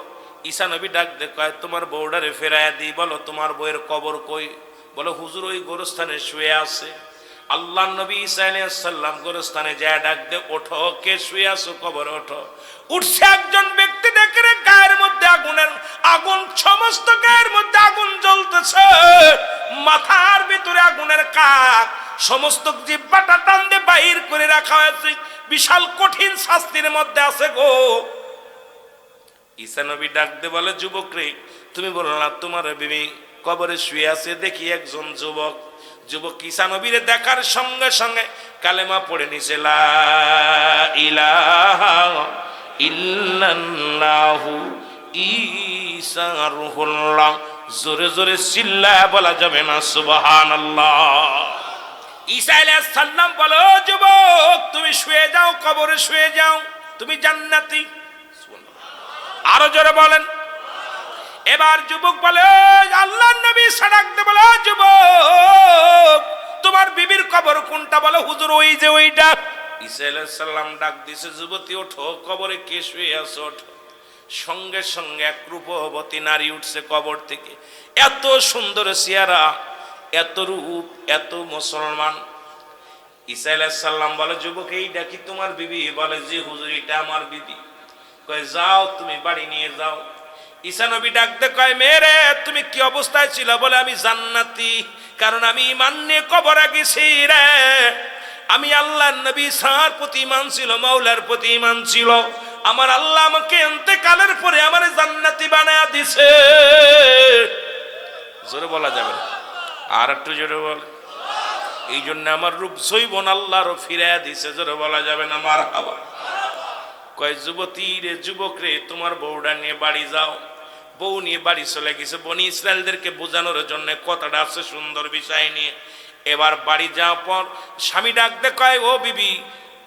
ঈসা নবী ডাক দে কয়, তোমার বউডারে ফেরাইয়া দিই, বলো তোমার বউয়ের কবর কই? বলো হুজুর ওই গোরস্থানে শুয়ে আছে। আল্লাহ নবী ঈসা আলাইহিস সালাম গোরস্থানে যায় ডাক দে, ওঠো, কে শুয়ে আছো কবরে ওঠো। উঠছে একজন ব্যক্তি, দেখে রে গায়ের মধ্যে আগুনের আগুন, সমস্ত গায়ের মধ্যে আগুন জ্বলতেছে, মাথার ভিতরে আগুনের কাক, সমস্ত জিহ্বাটা টান দিয়ে বাহির করে রাখা হয়েছে, বিশাল কঠিন শাস্তির মধ্যে আছে গো। ঈসা নবী ডাক দে বলে, যুবক রে, তুমি বলো না তোমার বিবি কবরে শুয়ে আছে? দেখি একজন যুবক, যুবক ঈসা নবীরে দেখার সঙ্গে সঙ্গে কালেমা পড়ে নিছে, লা ইলাহা ইল্লাল্লাহু ঈসা রুহুল্লাহ। জোরে জোরে চিল্লায়া বলা যাবে না সুবহানাল্লাহ। ঈসা আলাইহিস সালাম বলো, যুবক তুমি শুয়ে যাও, কবরে শুয়ে যাও, তুমি জান্নাতি। আরো জোরে বলেন। এবার যুবক বলে, আল্লাহর নবী সাড়াকতে বলে, যুবক তোমার বিবির কবর কোনটা? বলে হুজুর ওই যে ওইটা। ঈসা আলাইহিস সালাম ডাক দিছে, যুবতী ওঠো, কবরে কে শুয়ে আছো ওঠো। সঙ্গে সঙ্গে এক রূপবতী নারী উঠছে কবর থেকে, এত সুন্দর চেহারা, এত রূপ, এত মুসলমান। ঈসা আলাইহিস সালাম বলে, যুবক এইটা কি তোমার বিবি? বলে জি হুজুর এটা আমার বিবি। কয় যাও তুমি বাড়ি নিয়ে যাও। ঈসা নবী ডাকতে কয়, মেরে তুমি কি অবস্থায় ছিল? বলে আমি জান্নাতি, কারণ আমি ঈমান নিয়ে কবরে গেছি রে। আমি আল্লাহর নবী সার প্রতি ঈমান ছিল, মাওলার প্রতি ঈমান ছিল, আমার আল্লাহ আমাকে ইন্তেকালের পরে আমার জান্নাতি বানায়া দিছে। জোরে বলা যাবে না, আর একটু জোরে বল। এই জন্য আমার রূপ জৈবন আল্লাহরও ফিরাইয়া দিছে, জোরে বলা যাবে না মারহাবা। কয় যুবতী রে, যুবক রে, তোমার বউটা নিয়ে বাড়ি যাও। বউ নিয়ে বাড়ি চলে গেছে, বনি ইসরায়েলদেরকে বোঝানোর জন্য কথাটা আছে সুন্দর বিষয় নিয়ে। এবার বাড়ি যাওয়ার পর স্বামী ডাকতে কয়, ও বিবি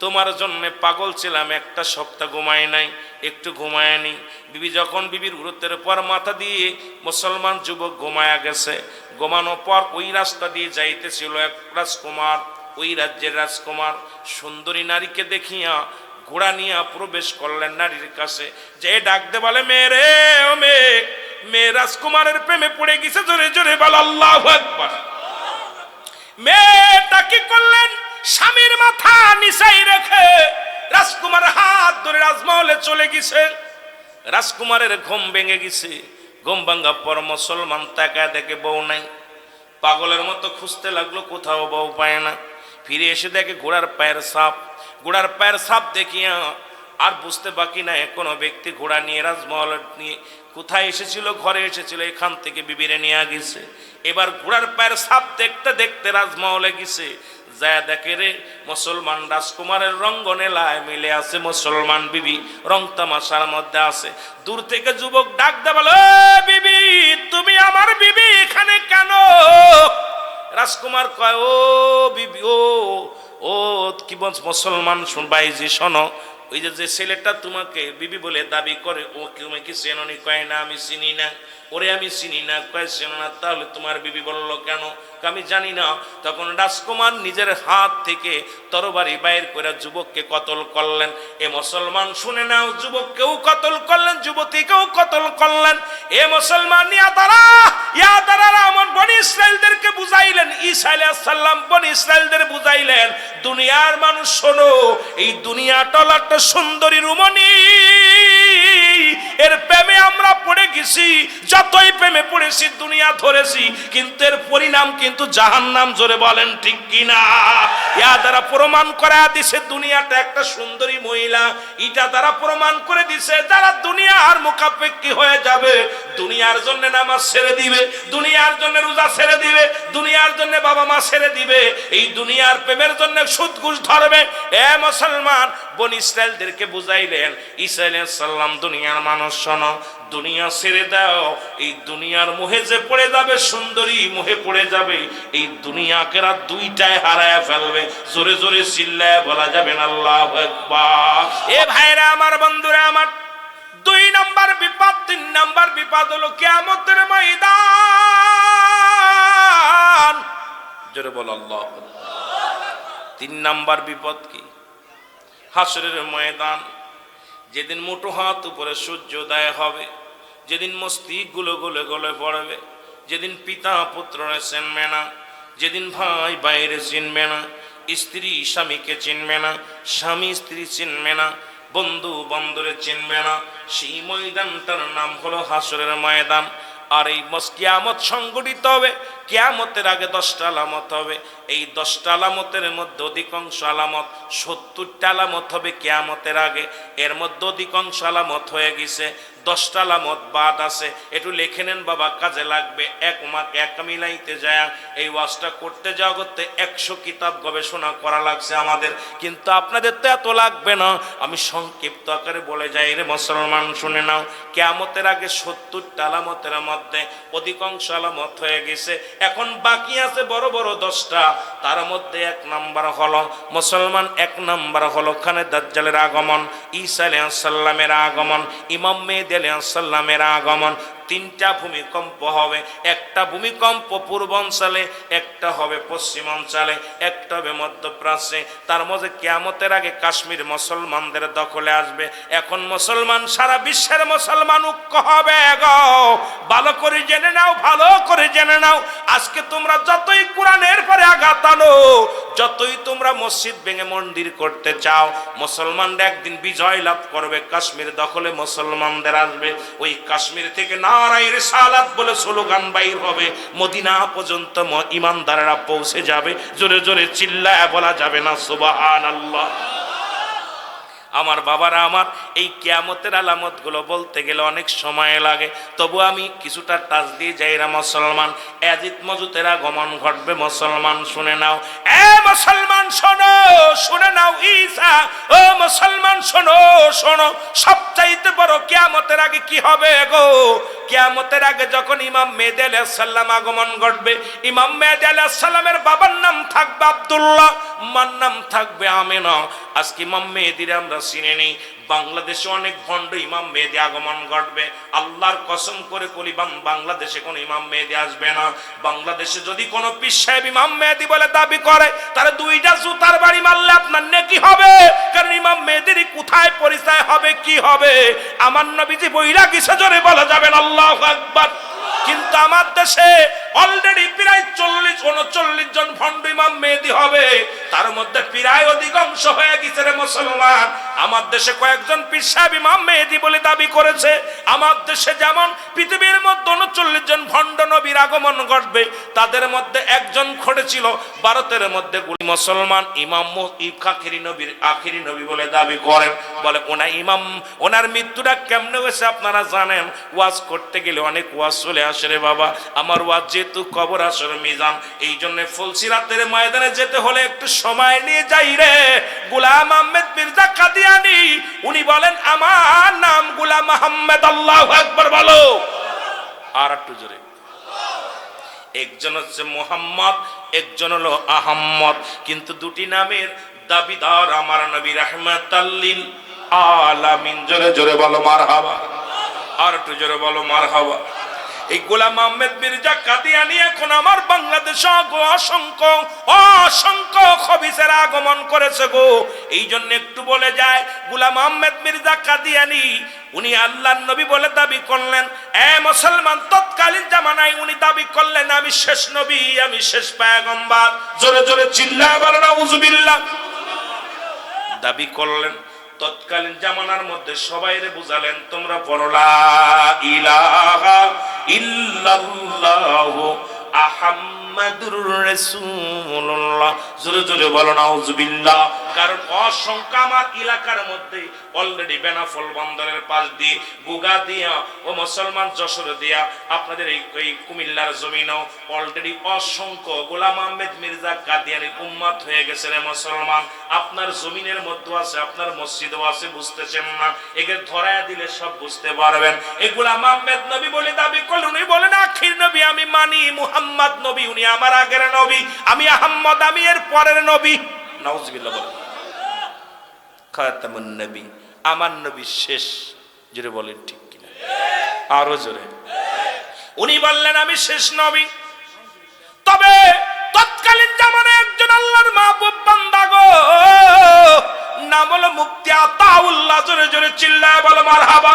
তোমার জন্য পাগল ছিলাম, একটা সপ্তাহ ঘুমায় নাই, একটু ঘুমায় নি। বিবি যখন বিবির গুরুত্বের পর মাথা দিয়ে মুসলমান যুবক ঘুমায়া গেছে, ঘুমানোর পর ওই রাস্তা দিয়ে যাইতেছিল এক রাজকুমার, ওই রাজ্যের রাজকুমার সুন্দরী নারীকে দেখিয়া ঘোড়া নিয়ে প্রবেশ করলেন নারীর কাছে, যে ডাকতে বলে, মেয়ে রে, ও মেয়ে, মেয়ে রাজকুমারের প্রেমে পড়ে গেছে। জোরে জোরে বল আল্লাহু আকবার। মেয়েটা কি করলেন? স্বামীর মাথা নিচাই রেখে রাজকুমার হাত ধরে রাজমহলে চলে গেছে। রাজকুমারের ঘুম ভেঙে গেছে। ঘুম ভাঙার পর মুসলমান তাকায় দেখে বউ নাই। পাগলের মতো খুঁজতে লাগলো, কোথাও বউ পায় না। ফিরে এসে দেখে ঘোড়ার পায়ের ছাপ। ঘোড়ার পায়ের ছাপ দেখিয়া আর বুঝতে বাকি নাই কোনো ব্যক্তি ঘোড়া নিয়ে রাজমহল নিয়ে কোথায় এসেছিল, ঘরে এসেছিল, এখান থেকে বিবিরে নিয়ে গেছে। এবার ঘোড়ার পায়ের ছাপ দেখতে দেখতে রাজমহলে গেছে, যা দেখে রে মুসলমান রাজকুমারের রঙ্গনেলায় মিলে আছে, মুসলমান বিবি রং তামাশার মধ্যে আছে। দূর থেকে যুবক ডাক দে বলে, বিবি তুমি আমার বিবি, এখানে কেন? রাজকুমার কয়, ও বিবি, ও ও কি বল মুসলমান বাইজি শোনো, ওই যে ছেলেটা তোমাকে বিবি বলে দাবি করে, ও তুমি কি চেননি? কয় না আমি চিনি না। ওরে আমি চিনি না। কয় চেনো না? তাহলে তোমার বিবি বললো কেন? আমি জানি না। তখন রাজকুমার নিজের হাত থেকে তরবারি বাইর করে যুবককে কতল করলেন। এ মুসলমান শুনে নাও, যুবককেও কতল করলেন, যুবতীকেও কতল করলেন। এ মুসলমান ইয়াদারা আমার বনি ইসরায়েলদেরকে বুঝাইলেন। ঈসা আলাইহিস সালাম বনি ইসরায়েলদের বুঝাইলেন, দুনিয়ার মানুষ শোনো, এই দুনিয়াটা একটা সুন্দরী রমণী, এর প্রেমে আমরা পড়ে গেছি। পড়েছি, যতই প্রেমে পড়েছি, দুনিয়া ধরেছি, কিন্তু এর পরিণাম কিন্তু জাহান্নাম। জোরে বলেন ঠিক কিনা? ইয়া দ্বারা প্রমাণ করা দিছে দুনিয়াটা একটা সুন্দরী মহিলা, এটা দ্বারা প্রমাণ করে দিছে যারা দুনিয়ার মুখাপেক্ষী হয়ে যাবে, দুনিয়ার জন্য নামাজ ছেড়ে দিবে, দুনিয়ার জন্য রোজা ছেড়ে দিবে, দুনিয়ার জন্য বাবা মা ছেড়ে দিবে, এই দুনিয়ার প্রেমের জন্য সুদ ঘুষ ধরবে। এ মুসলমান, বনি ইসরায়েলদেরকে বুঝাইলেন, ঈসা আলাইহিস সালাম দুনিয়ার মানুষ, শোনো, দুনিয়া ছেড়ে দাও, এই দুনিয়ার মোহে যে পড়ে যাবে, সুন্দরী মোহে পড়ে যাবে, এই দুনিয়াকে রাত দুইটায় হারায় ফেলবে। জোরে জোরে চিল্লায় বলা যাবে না আল্লাহু আকবার। এ ভাইরা আমার, বন্ধুরা আমার, 2 নাম্বার বিপদ, 3 নাম্বার বিপদ হলো কিয়ামতের ময়দান। জোরে বল আল্লাহু আকবার। 3 নাম্বার বিপদ কি? হাসরের ময়দান, যেদিন মুঠো হাত উপরে সূর্যোদয় হবে, যেদিন মস্তিষ্কগুলো গলে গলে পড়বে, যেদিন পিতা পুত্ররে চিনবে না, যেদিন ভাই বাইরে চিনবে না, স্ত্রী স্বামীকে চিনবে না, স্বামী স্ত্রী চিনবে না, বন্ধু বন্ধুরে চিনবে না, সেই ময়দানটার নাম হলো হাসরের ময়দান। আর এই কিয়ামত সংঘটিত হবে, কিয়ামতের আগে 10টা আলামত হবে। এই 10টা আলামতের মধ্যে অধিকাংশ আলামত, 70টা আলামত হবে কিয়ামতের আগে, এর মধ্যে অধিকাংশ আলামত হয়ে গেছে, 10টা আলামত বাদ আছে। একটু লিখে নেন বাবা, কাজে লাগবে। এক মিলাইতে যায় এই ওয়াজটা করতে যাওয়া করতে 100 কিতাব গবেষণা করা লাগছে আমাদের, কিন্তু আপনাদের তো এত লাগবে না, আমি সংক্ষিপ্ত আকারে বলে যাই। রে মুসলমান, শুনে নাও, কিয়ামতের আগে 70টা আলামতের মধ্যে অধিকাংশ আলামত হয়ে গেছে, এখন বাকি আছে বড় বড় 10টা। তার মধ্যে 1 নাম্বার হলো মুসলমান, 1 নাম্বার হলো খানে দাজ্জালের আগমন, ঈসা আলাইহিস সালামের আগমন, ইমাম মেহেদী আলাইহিস সালামের আগমন। 3টা ভূমিকম্প হবে, একটা ভূমিকম্প পূর্বাঞ্চলে, একটা হবে পশ্চিমাঞ্চলে, একটা হবে মধ্যপ্রাচ্যে। তার মধ্যে কিয়ামতের আগে কাশ্মীর মুসলমানদের দখলে আসবে। এখন মুসলমান, সারা বিশ্বের মুসলমান ঐক্য হবে গো। ভালো করে জেনে নাও, ভালো করে জেনে নাও, আজকে তোমরা যতই কোরআনের পরে আঘাত আনো, যতই তোমরা মসজিদ ভেঙে মন্দির করতে চাও, মুসলমানরা একদিন বিজয় লাভ করবে, কাশ্মীর দখলে মুসলমানদের আসবে। ওই কাশ্মীর থেকে নারায়ে রিসালাত বলে স্লোগান বাইর হবে, মদিনা পর্যন্ত ইমানদারেরা পৌঁছে যাবে। জোরে জোরে চিল্লায় বলা যাবে না সুবহানাল্লাহ? আমার বাবারা আমার, এই কিয়ামতের আলামতগুলো বলতে গেলে অনেক সময় লাগে, তবু আমি কিছুটা টাচ দিয়ে যাই। রা মুসলমান, ইয়াজিদ মাজুদের আগমন ঘটবে। মুসলমান শুনে নাও, এ মুসলমান শোনো, শুনে নাও, ঈসা, ও মুসলমান শোনো, শোনো, সবচাইতে বড় কিয়ামতের আগে কি হবে গো? কিয়ামতের আগে যখন ইমাম মেহেদী আলাইহিস সালাম আগমন ঘটবে, ইমাম মেহেদী আলাইহিস সালামের বাবার নাম থাকবে আব্দুল্লাহ, মার নাম থাকবে আমেনা। আজকে ইমাম মেহেদীর আমরা চিনে নেই। বাংলাদেশে অনেক ভণ্ড ইমাম মেহেদী আগমন ঘটবে। আল্লাহর কসম করে বলি, বাংলাদেশে কোনো ইমাম মেহেদী আসবে না। বাংলাদেশে যদি কোনো পীর সাহেব ইমাম মেহেদী বলে দাবি করে, তাহলে 2টা জুতার বাড়ি মারলে আপনার নেকি হবে। কারণ ইমাম মেহেদীর কোথায় পরিচয় হবে, কি হবে? আমার নবীজি বইরা কিসে জোরে বলা যাবেন আল্লাহু আকবার। কিন্তু আমার দেশে অলরেডি প্রায় 40-39 জন ভণ্ড ইমাম মেহেদী হবে, তার মধ্যে প্রায় অধিকাংশ হয়ে গেছে রে মুসলমান। আমার দেশে কয়েকজন পীর সাহেব ইমাম মেহেদী বলে দাবি করেছে। আমার দেশে যেমন পৃথিবীর মধ্যে 39 জন ভণ্ড নবীর আগমন ঘটবে, তাদের মধ্যে একজন ঘটেছিল ভারতের মধ্যে মুসলমান ইমাম আখিরি নবী বলে দাবি করেন। বলে ওনার মৃত্যুটা কেমনে হয়েছে আপনারা জানেন? ওয়াজ করতে গেলে অনেক ওয়াজ চলে আসে রে বাবা। আমার ওয়াজ যেহেতু কবর আসর মিজান, এই জন্য ফুলসিরাতের ময়দানে যেতে হলে একটু সময় নিয়ে যাই রে। গোলাম আহমেদ মির্জা কাদিয়ানী, উনি বলেন আমার নাম গোলাম আহমেদ। আল্লাহু আকবার বলো। আর একটু জোরে। একজন হচ্ছে মুহাম্মদ, একজন হলো আহম্মদ, কিন্তু 2টি নামের দাবিদার আমার নবী রাহমাতাল লিল আলামিন। জোরে জোরে বলো মারহাবা। আর একটু জোরে বলো মারহাবা। এই গোলাম আহমেদ মির্জা কাদিয়ানী এখন আমার বাংলাদেশে অসংখ্য খবিসের আগমন করেছে গো। এই জন্য একটু বলে যায়, গোলাম আহমেদ মির্জা কাদিয়ানী উনি আল্লাহর নবী বলে দাবি করলেন। এ মুসলমান, তৎকালীন জামানায় উনি দাবি করলেন আমি শেষ নবী, আমি শেষ পয়গম্বর। জোরে জোরে চিল্লায় বলেন নাউজুবিল্লাহ। দাবি করলেন। তৎকালীন জামানার মধ্যে সবাইরে বুঝালেন, তোমরা পড়ো লা ইলাহা ইল্লাল্লাহু মুহাম্মাদুর রাসূলুল্লাহ। জোরে জোরে বলো নাউজুবিল্লাহ। কারণ অসংখ্য আমার এলাকার মধ্যে অলরেডি বেনাফল বন্দরের পাশ দিয়ে বুগা দিয়া ও মুসলমান যশোর দিয়া আপনাদের এই কুমিল্লার জমিনও অলরেডি অসংখ্য গোলাম আহমেদ মির্জা কাদিয়ানি উম্মত হয়ে গেছে রে মুসলমান। আপনার জমিনের মধ্যে আছে, আপনার মসজিদও আছে, বুঝতেছেন না? একে ধরায়া দিলে সব বুঝতে পারবেন। এই গোলাম আহমেদ নবী বলে দাবি করলেন, উনি বলেন আখির নবী আমি মানি, মুহাম্মদ নবী উনি আমার আগের নবী, আমি আহমদ আমি এর পরের নবী। নাউজুবিল্লাহ বলেন। খাতামুন নবী, আমার নবী শেষ। জোরে বলেন ঠিক কিনা? আরো জোরে। উনি বললেন আমি শেষ নবী। তবে তৎকালীন জামানায় একজন আল্লাহর মাহবুব বান্দা গো, নাম হলো মুফতি আতাউল্লাহ। জোরে জোরে চিল্লায় বলো মারহাবা।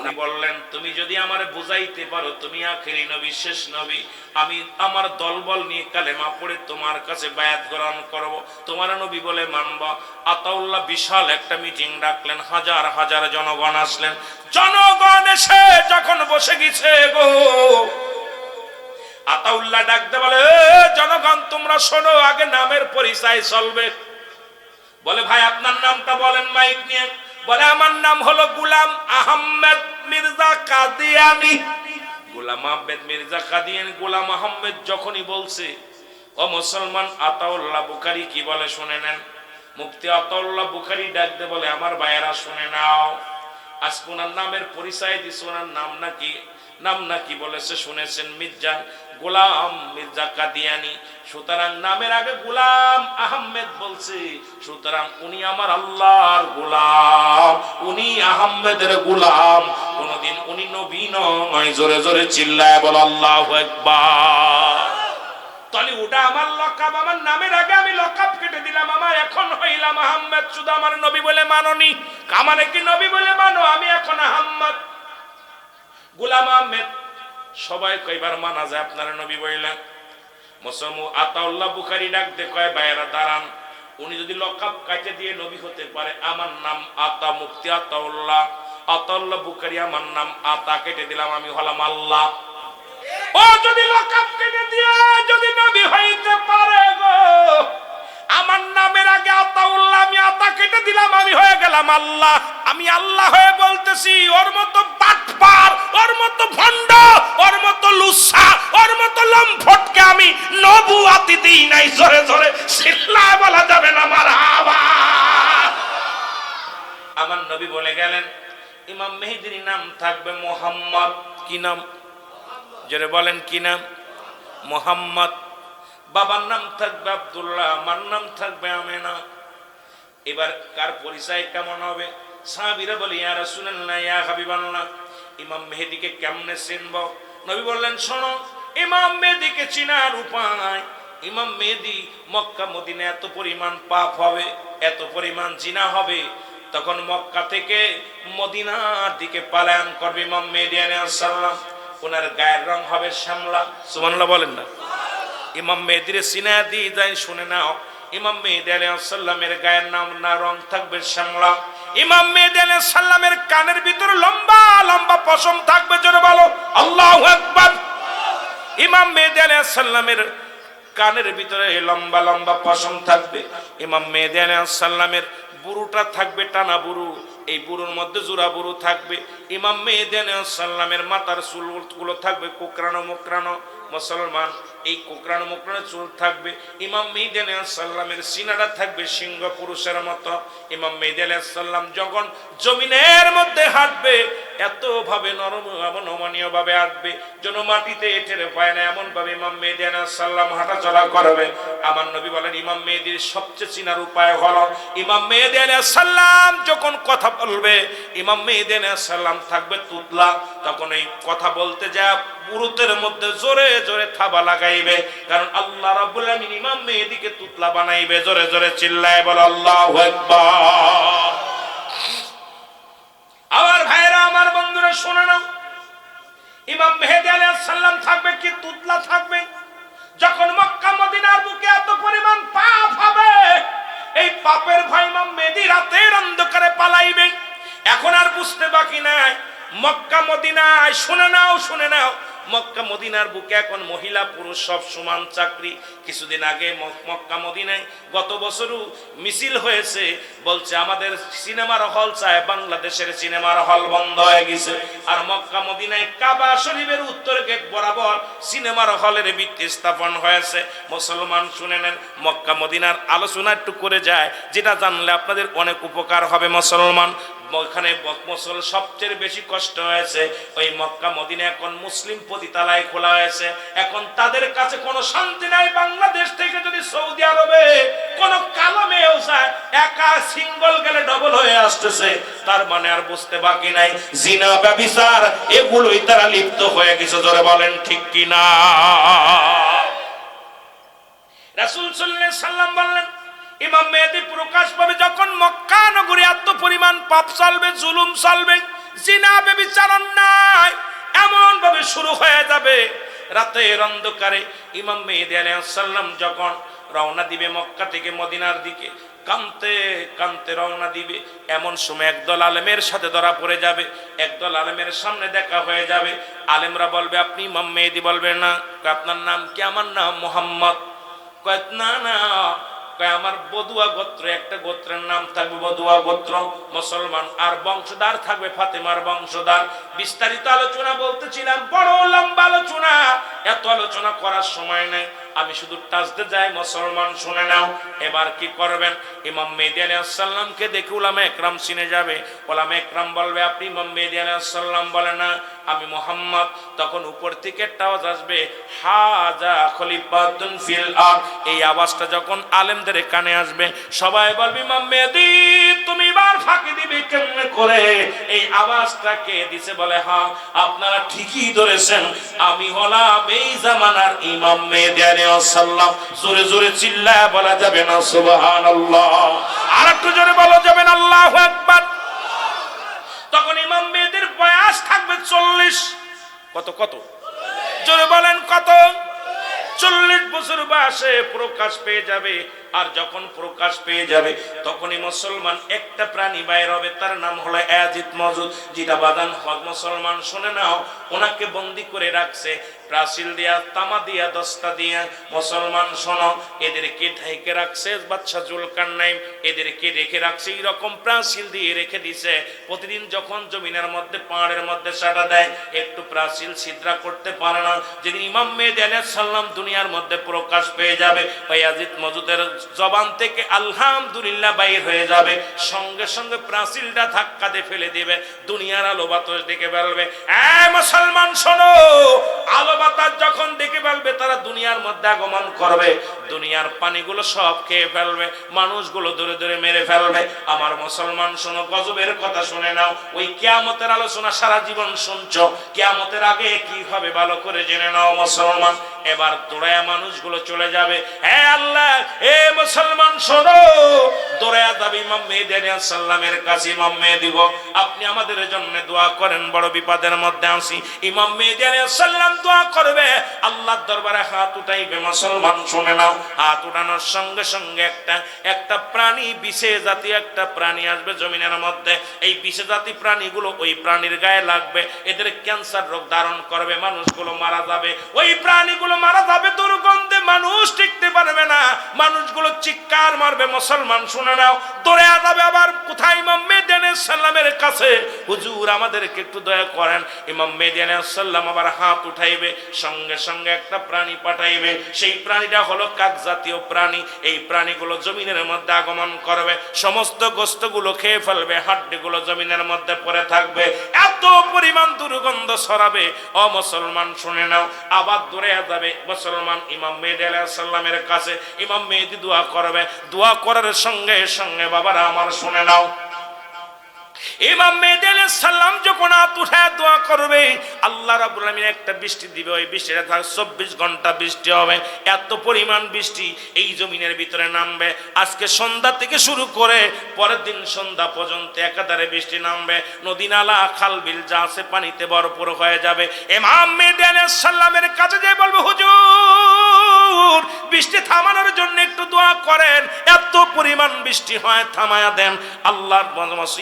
উনি বললেন তুমি যদি আমারে বুঝাইতে পারো তুমি আখেরি নবী, শেষ নবী, আমি আমার দলবল নিয়ে কালেমা পড়ে তোমার কাছে বায়াত গ্রহণ করব, তোমার নবী বলে মানব। আতাউল্লাহ বিশাল একটা মিটিং ডাকলেন, হাজার হাজার জনগণ আসলেন। জনগণ এসে যখন বসে গেছে গো, আতাউল্লাহ ডাকতে বলে জনগণ তোমরা শোনো, আগে নামের পরিচয় চলবে। বলে ভাই আপনার নামটা বলেন মাইক নিয়ে। বলে আমার নাম হলো গোলাম আহমেদ মির্জা কাদিয়ানি। গোলাম আহমেদ মির্জা কাদিয়ানি। গোলাম আহমেদ যখনই বলছে, ও মুসলমান আতাউল্লাহ বুখারী কি বলে শুনে নেন। মুফতি আতাউল্লাহ বুখারী ডাকতে বলে আমার ভাইয়েরা শুনে নাও, আজকে ওনার নামের পরিচয় দিছে, ওনার নাম নাকি বলেছে শুনেছেন, মির্জা গোলাম মির্জা কাদিয়ানি। সুতরাং নামের আগে গোলাম আহমেদ বলছে, সুতরাং উনি আমার আল্লাহর গোলাম, উনি আহমেদের গোলাম, কোনদিন উনি নবী নয়। জোরে জোরে চিল্লায় বল আল্লাহু আকবার। তাহলে ওটা আমার লকাব, আমার নামের আগে আমি লকাব কেটে দিলাম, আমার এখন হইলাম আহমেদ। শুধু আমার নবী বলে মাননি, আমারে কি নবী বলে মানো? আমি এখন আহমদ গোলাম আহমেদ। সবাই কয়বার মানা যায় আপনারা নবী বইলেন? মুসলমান আতাউল্লাহ বুখারী ডাকতে কয় ভাইয়েরা দাঁড়ান, উনি যদি লকাব কাটে দিয়ে নবী হতে পারে, আমার নাম আতা, মুফতি আতাউল্লাহ, আতাউল্লাহ বুখারী, আমার নাম আতা, কেটে দিলাম, আমি হলাম আল্লাহ। ও যদি লকাব কেটে দিয়ে যদি নবী হইতে পারে গো, আমার নামের আগে আতাউল্লাহ, আমি আতা কেটে দিলাম, আমি হয়ে গেলাম আল্লাহ। আমি আল্লাহ হয়ে বলতেছি, ওর মতো বাটপার, ওর মতো ভণ্ড, ওর মতো লুচ্ছা, ওর মতো লম্পটকে আমি নবুয়াতি দিই নাই। জোরে জোরে চিল্লায় বলা যাবে না মারহাবা। আমার নবী বলে গেলেন ইমাম মেহেদীর নাম থাকবে মুহাম্মদ। কি নাম? জোরে বলেন কি নাম? মুহাম্মদ। বাবার নাম থাকবে আব্দুল্লাহ, আমার নাম থাকবে আমেনা। এবার কার পরিচয় কেমন হবে? সাহাবীরা বলে ইয়া রাসূলুল্লাহ, ইয়া হাবিবাল্লাহ, ইমাম মেহেদীকে কেমনে চিনব? নবী বললেন শোনো, ইমাম মেহেদীকে চিনার উপায়, ইমাম মেহেদী মক্কা মদিনা এত পরিমাণ পাপ হবে, এত পরিমাণ জিনা হবে, তখন মক্কা থেকে মদিনার দিকে পলায়ন করবে ইমাম মেহেদী আলাইহিস সালাম। ওনার গায়ের রং হবে শ্যামলা। সুবহানাল্লাহ বলেন না? ইমাম মেহেদীর সিনা দিয়ে যায়, শুনে নাও, ইমাম মেহেদী আলাইহিস সালামের গায়ের নাম না রং থাকবে শ্যামলা। ইমাম মেহেদী আলাইহিস সালামের কানের ভিতরে লম্বা লম্বা পশম থাকবে। জোরে বলো আল্লাহু আকবার। ইমাম মেহেদী আলাইহিস সালামের কানের ভিতরে লম্বা লম্বা পশম থাকবে। ইমাম মেহেদী আলাইহিস সালামের বুরুটা থাকবে টানা বুরু, এই বুরুর মধ্যে জোড়া বুরু থাকবে। ইমাম মেহেদী আলাইহিস সালামের মাথার চুলগুলো থাকবে কোকড়ানো মোকড়ানো। মুসলমান, এই কোকড়ানো মোকড়ানো চুল থাকবে। ইমাম মেহেদী আলাইহিস সালামের সিনাটা থাকবে সিংহ পুরুষের মতো। ইমাম মেহেদী আলাইহিস সালাম যখন জমিনের মধ্যে হাঁটবে, এত ভাবে নমনীয় ভাবে হাঁটবে যেন মাটিতে টের পায় না, এমন ভাবে ইমাম মেহেদী আলাইহিস সালাম হাঁটা চলা করবে। আমার নবী বলেন ইমাম মেহেদীর সবচেয়ে চিনার উপায় হলো, ইমাম মেহেদী আলাইহিস সালাম যখন কথা বলবে, ইমাম মেহেদী আলাইহিস সালাম থাকবে তুতলা, তখন এই কথা বলতে যা বুরুতের মধ্যে জোরে জোরে থাবা লাগাইবে, কারণ আল্লাহ রাব্বুল আলামিন ইমাম মেহেদীকে তুতলা বানাইবে। জোরে জোরে চিল্লায় বলো আল্লাহু আকবার। আমার ভাইরা, আমার বন্ধুরা শুনে নাও, ইমাম মেহেদী আলাইহিস সালাম থাকবে কি তুতলা থাকবে। যখন মক্কা মদিনার বুকে এত পরিমাণ পাপ হবে, এই পাপের ভয় ইমাম মেহেদী রাতের অন্ধকারে পালাইবে। এখন আর বুঝতে বাকি নাই, মক্কা মদিনায় শুনে নাও মক্কা মদিনার বুকে এখন মহিলা পুরুষ সব সমান চাকরি। কিছুদিন আগে মক্কা মদিনায় গত বছরও মিছিল হয়েছে, বলছে আমাদের সিনেমার হল চায়, বাংলাদেশের সিনেমার হল বন্ধ হয়ে গেছে। আর মক্কা মদিনায় কাবা শরীফের উত্তর গেট বরাবর সিনেমার হলের ভিত্তি স্থাপন হয়েছে। মুসলমান শুনে নেন, মক্কা মদিনার আলোচনা একটু করে যায়, যেটা জানলে আপনাদের অনেক উপকার হবে। মুসলমান ওখানে সবচেয়ে বেশি কষ্ট হয়েছে ওই মক্কা মদিনা এখন মুসলিম পতিতালয় খোলা হয়েছে। এখন তাদের কাছে কোনো শান্তি নাই। বাংলাদেশ থেকে যদি সৌদি আরবে কোনো কালো মেয়েও যায়, একা সিঙ্গল গেলে ডবল হয়ে আসতেছে। তার মানে আর বুঝতে বাকি নাই, জিনা ব্যভিচার এগুলোই তারা লিপ্ত হয়ে গেছে। জোরে বলেন ঠিক কিনা? রাসূল সাল্লাল্লাহু আলাইহি সাল্লাম বললেন, ইমাম মেহেদী প্রকাশ পাবে যখন মক্কা নগরী এত পরিমাণ পাপ চলবে, জুলুম চলবে, জিনা ব্যভিচার অন্যায় এমন ভাবে শুরু হয়ে যাবে। রাতের অন্ধকারে ইমাম মেহেদী আলাইহিস সালাম যখন রওনা দিবে মক্কা থেকে মদিনার দিকে, কানতে কানতে রওনা দিবে, এমন সময় একদল আলেমের সাথে ধরা পড়ে যাবে। একদল আলেমের সামনে দেখা হয়ে যাবে। আলেমরা বলবে, আপনি ইমাম মেহেদী? বলবে না। আপনার নাম কি? আমার নাম মুহাম্মদ। কয় না না, আমার বদুয়া গোত্র, একটা গোত্রের নাম থাকবে বদুয়া গোত্র মুসলমান, আর বংশধর থাকবে ফাতেমার বংশধর। বিস্তারিত আলোচনা বলতেছিলাম, বড় লম্বা আলোচনা, এত আলোচনা করার সময় নেই, আমি শুধু টাচতে যাই। মুসলমান শুনে নাও, এবার কি করবেন? ইমাম মেহেদী আলাইহিস সালামকে দেখে উলামা একরাম চিনে যাবে। উলামা একরাম বলবে, আপনি ইমাম মেহেদী আলাইহিস সালাম? বলে না, আমি মুহাম্মদ। তখন উপর থেকে একটা আওয়াজ আসবে, হাজা খলিফাতুন ফিল আরদ। এই আওয়াজটা যখন আলেমদের কানে আসবে, সবাই বলবে, ইমাম মেহেদী তুমি এবার ফাঁকি দিবে কেমনে করে? এই আওয়াজটা কে দিছে? বলে, হ্যাঁ আপনারা ঠিকই ধরেছেন, আমি হলাম এই জামানার ইমাম মেহেদী আলাইহিস সালাম। জোরে জোরে চিল্লায় বলা যাবে না সুবহানাল্লাহ? আর একটু জোরে বলা যাবে না আল্লাহু আকবার? তখন ইমাম মেহেদীর বয়স থাকবে 40। কত? জোরে বলেন কত? 40 বছর বয়সে প্রকাশ পেয়ে যাবে। আর যখন প্রকাশ পেয়ে যাবে, তখনই মুসলমান একটা প্রাণী বাইর হবে, তার নাম হলো ইয়াজিদ মওজুদ। যেটা বাদান হক মুসলমান শুনে নাও, ওনাকে বন্দী করে রাখছে প্রাচীল দিয়া, তামা দিয়া, দস্তা দিয়া। মুসলমান শোনো, এদেরকে ঢেকে রাখছে বাদশা জুলকারনাইন, এদেরকে রেখে রাখছে এইরকম প্রাচীল দিয়ে রেখে দিছে। প্রতিদিন যখন জমিনের মধ্যে পাহাড়ের মধ্যে সাটা দেয়, একটু প্রাচীল ছিদ্রা করতে পারে না। যেদিন ইমাম মেহেদী আলাইহিস সালাম দুনিয়ার মধ্যে প্রকাশ পেয়ে যাবে, ইয়াজিদ মওজুদের জবান থেকে আলহামদুলিল্লাহ বাইর হয়ে যাবে, সঙ্গে সঙ্গে প্রাচীলটা ধাক্কা দিয়ে ফেলে দিবে। দুনিয়ার আলো বাতাস দেখে ফেলবে। মুসলমান শোনো, আলো বাতাস যখন দেখে ফেলবে, তারা দুনিয়ার মধ্যে আগমন করবে, দুনিয়ার পানিগুলো সব খেয়ে ফেলবে, মানুষগুলো দূরে দূরে মেরে ফেলবে। আমার মুসলমান শোনো, গজবের কথা শুনে নাও। ওই কিয়ামতের আলোচনা সারা জীবন শুনছো, কিয়ামতের আগে কি হবে ভালো করে জেনে নাও মুসলমান। এবার দৌড়ায়া মানুষগুলো চলে যাবে। হ্যাঁ আল্লাহ, এ মুসলমান শোনো, দৌড়ায়া যাবে ইমাম মেহেদী আলাইহিস সালামের কাছে। ইমাম মেহেদী গো, আপনি আমাদের জন্য দোয়া করেন, বড় বিপদের মধ্যে আছি। ইমাম মেহেদী আলাইহিস সালাম দোয়া করবে, আল্লাহর দরবারে হাত উঠাইবে। মুসলমান শুনে নাও, হাত উঠানোর সঙ্গে সঙ্গে একটা প্রাণী, বিশেষ জাতীয় একটা প্রাণী আসবে জমিনের মধ্যে। এই বিশেষ জাতীয় প্রাণীগুলো ওই প্রাণীর গায়ে লাগবে, এদের ক্যান্সার রোগ ধারণ করবে, মানুষগুলো মারা যাবে। ওই প্রাণীগুলো মারা যাবে, দুর্গন্ধে মানুষ টিকতে পারবে না, মানুষগুলো চিৎকার মারবে। মুসলমান শুনে নাও, দৌড়ে যাবে আবার কোথায়? ইমাম মেহেদী আলাইহিস সালামের কাছে। হুজুর আমাদেরকে একটু দয়া করেন। ইমাম মেহেদী আলাইহিস সালাম আবার হাত উঠাইবে, সঙ্গে সঙ্গে একটা প্রাণী পাঠাইবে। সেই প্রাণীটা হলো কাক জাতীয় প্রাণী। এই প্রাণীগুলো জমিনের মধ্যে আগমন করবে, সমস্ত গোশতগুলো খেয়ে ফেলবে, হাড্ডিগুলো জমিনের মধ্যে পড়ে থাকবে, এত পরিমাণ দুর্গন্ধ ছড়াবে। ও মুসলমান শুনে নাও, আবার দৌড়ে যাবে মুসলমান ইমাম মেহেদী আলাইহিস সালামের কাছে। ইমাম মেহেদী দোয়া করবে, দোয়া করার সঙ্গে সঙ্গে বাবারা আমার শুনে নাও, ইমাম মেহেদী আলাইহিস সালাম যখন হাত উঠায় দোয়া করবে, আল্লাহ রাব্বুল আলামিন একটা বৃষ্টি দিবে। ওই বৃষ্টিটা 24 ঘন্টা বৃষ্টি হবে। এত পরিমাণ বৃষ্টি এই জমিনের ভিতরে নামবে। আজকে সন্ধ্যা থেকে শুরু করে পরের দিন সন্ধ্যা পর্যন্ত একাধারে বৃষ্টি নামবে। নদী নালা খাল বিল যা আছে পানিতে ভরপুর হয়ে যাবে। ইমাম মেহেদী আলাইহিস সালামের কাছে যে বলবে, হুজুর হুজুর বৃষ্টি থামানোর জন্য একটু দোয়া করেন, এত পরিমাণ বৃষ্টি হয় থামায়া দেন। আল্লাহর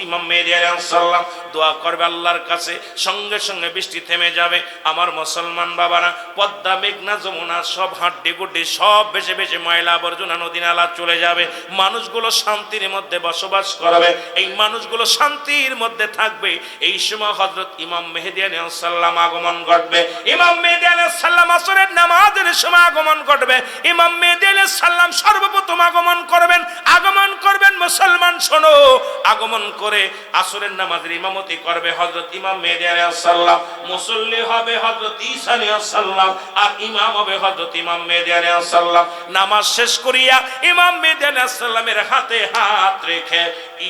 ইমাম মেহেদী আলাইহিস সালাম দোয়া করবে আল্লাহর কাছে, সঙ্গে সঙ্গে বৃষ্টি থেমে যাবে। আমার মুসলমান বাবারা, পদ্মা মেঘনা যমুনা সব হাড্ডি গুড্ডি সব ভেসে ভেসে ময়লা আবর্জনা নদী নালা চলে যাবে। মানুষগুলো শান্তির মধ্যে বসবাস করবে, এই মানুষগুলো শান্তির মধ্যে থাকবে। এই সময় হযরত ইমাম মেহেদী আলাইহিস সালাম আগমন ঘটবে। ইমাম মেহেদী আলাইহিস সালাম আসরের নামাজের সময় আগমন ঘটবে। ইমাম মেহেদী আলাইহিস সালাম সর্বপ্রথম আগমন করবেন। আগমন করবেন মুসলমান শোনো, আগমন করে আসরের নামাজের ইমামতি করবে হযরত ইমাম মেহেদী আলাইহিস সালাম। মুসল্লি হবে হযরত ঈসা আলাইহিস সালাম, আর ইমাম হবে হযরত ইমাম মেহেদী আলাইহিস সালাম। নামাজ শেষ করিয়া ইমাম মেহেদী আলাইহিস সালামের হাতে হাত রেখে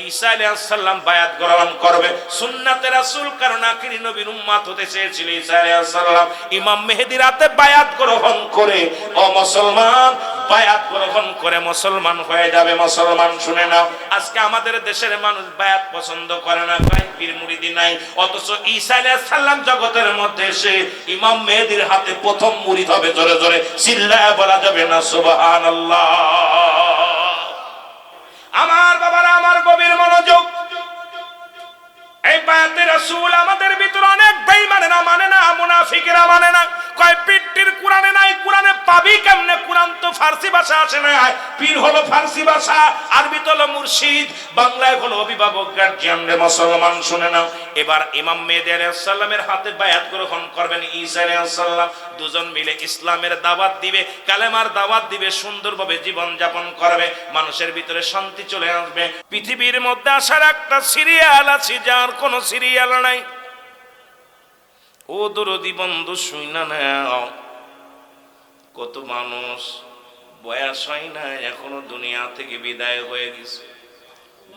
ঈসা আলাইহিস সালাম বায়াত গ্রহণ করবে। সুন্নাতে রাসূল, কারণ আখিরি নবীর উম্মত হতে চেয়েছিল ঈসা আলাইহিস সালাম। ইমাম মেহেদীর হাতে বায়াত গ্রহণ করে ও মুসলমান, বায়াত গ্রহণ করে মুসলমান হয়ে যাবে। মুসলমান শুনে নাও, আজকে আমাদের দেশের মানুষ বায়াত পছন্দ করে না, ভাই পীর মুরিদি নাই, অথচ ঈসা আলাইহিস সালাম জগতের মধ্যে এসে ইমাম মেহেদীর হাতে প্রথম মুরিদ হবে। জোরে জোরে চিল্লায়া বলা যাবে না সুবহানাল্লাহ? আমার বাবারা, আমার গভীর মনোযোগ, এই বায়াতে রাসূল আমাদের ভিতরে অনেক বেঈমানেরা মানে না, মুনাফিকেরা মানে না। কয় পীরটির কোরআনে নাই, কোরআনে পাবি কেমনে? কোরআন তো ফার্সি ভাষা আসে না। পীর হলো ফার্সি ভাষা, আরবি তো হলো মুর্শিদ, বাংলায় হলো অভিভাবক গার্জিয়ান। রে মুসলমান শুনে নাও, এবার ইমাম মেহেদী আলাইহিস সালামের হাতে বায়াত গ্রহণ করবেন ঈসা আলাইহিস সালাম। দুজন মিলে ইসলামের দাওয়াত দিবে, কালেমার দাওয়াত দিবে, সুন্দরভাবে জীবন যাপন করবে, মানুষের ভিতরে শান্তি চলে আসবে। পৃথিবীর মধ্যে আসার একটা সিরিয়াল আছে যার কোনো সিরিয়াল নাই। ও দরদি বন্ধু শুইনা নাও, কত মানুষ বয়স হয় না এখনো দুনিয়া থেকে বিদায় হয়ে গেছে,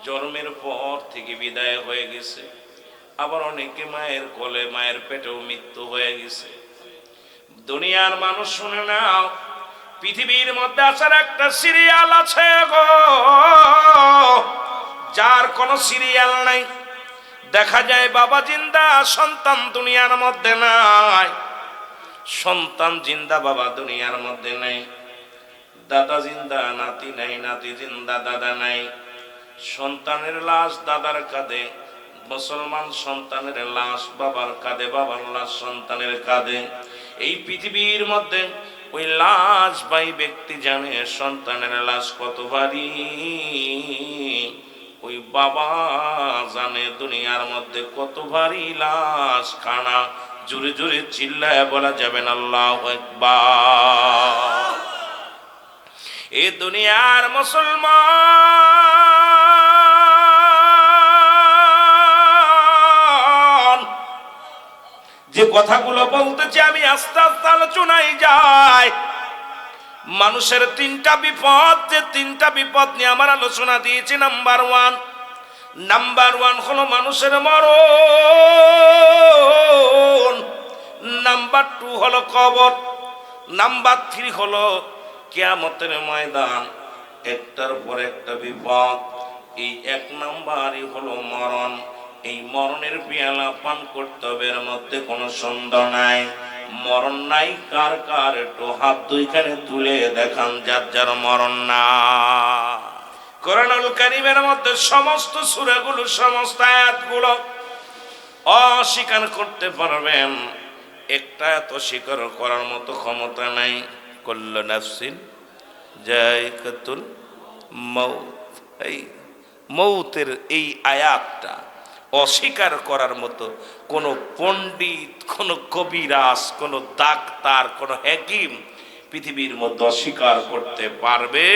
জন্মের পর থেকে বিদায় হয়ে গেছে। আবার অনেকে মায়ের কোলে, মায়ের পেটেও মৃত্যু হয়ে গেছে। দুনিয়ার মানুষ শুনে নাও, পৃথিবীর মধ্যে আসার একটা সিরিয়াল আছে গো, যার কোনো সিরিয়াল নাই। দেখা যায় বাবা জিন্দা, সন্তান দুনিয়ার মধ্যে নাই। সন্তান জিন্দা, বাবা দুনিয়ার মধ্যে নাই। দাদা জিন্দা, নাতি নাই, নাতি জিন্দা, দাদা নাই। সন্তানের লাশ দাদার কাঁধে, মুসলমান সন্তানের লাশ বাবার কাঁধে, বাবার লাশ সন্তানের কাঁধে। এই পৃথিবীর মধ্যে ওই লাশ ভাই ব্যক্তি জানে সন্তানের লাশ কত ভারী, ওই বাবা জানে দুনিয়ার মধ্যে কত ভারী লাশ খানা। জোরে জোরে চিল্লায় বলা যাবে না আল্লাহু আকবার? এ দুনিয়ার মুসলমান, যে কথাগুলো বলতেছি আমি আস্তে আস্তে আলোচনায় যাই। মানুষের তিনটা বিপদ, যে তিনটা বিপদ নিয়ে আমার আলোচনা দিয়েছি। নাম্বার ওয়ান হলো মানুষের মরণ, নাম্বার 2 হলো কবর, নাম্বার 3 হলো কিয়ামতের ময়দান। একটার পর একটা বিপদ। এই 1 নাম্বারই হলো মরণ। এই মরণের পেয়ালা পান করতে হবে, এর মধ্যে কোনো সন্দেহ নাই। মরণ নাই কার কার? একটু হাত দুইখানে তুলে দেখান যার যার মরণ না। কোরআনুল কারীমের মধ্যে সমস্ত সূরাগুলো, সমস্ত আয়াতগুলো অস্বীকার করতে পারবেন, একটা এত স্বীকার করার মতো ক্ষমতা নাই। কুল্লু নাফসিন যায়কাতুল মাউত, এই মৌতের এই আয়াতটা অস্বীকার করার মতো কোনো পণ্ডিত, কোনো কবিরাজ, কোনো ডাক্তার, কোনো হাকিম পৃথিবীর মধ্যে অস্বীকার করতে পারবে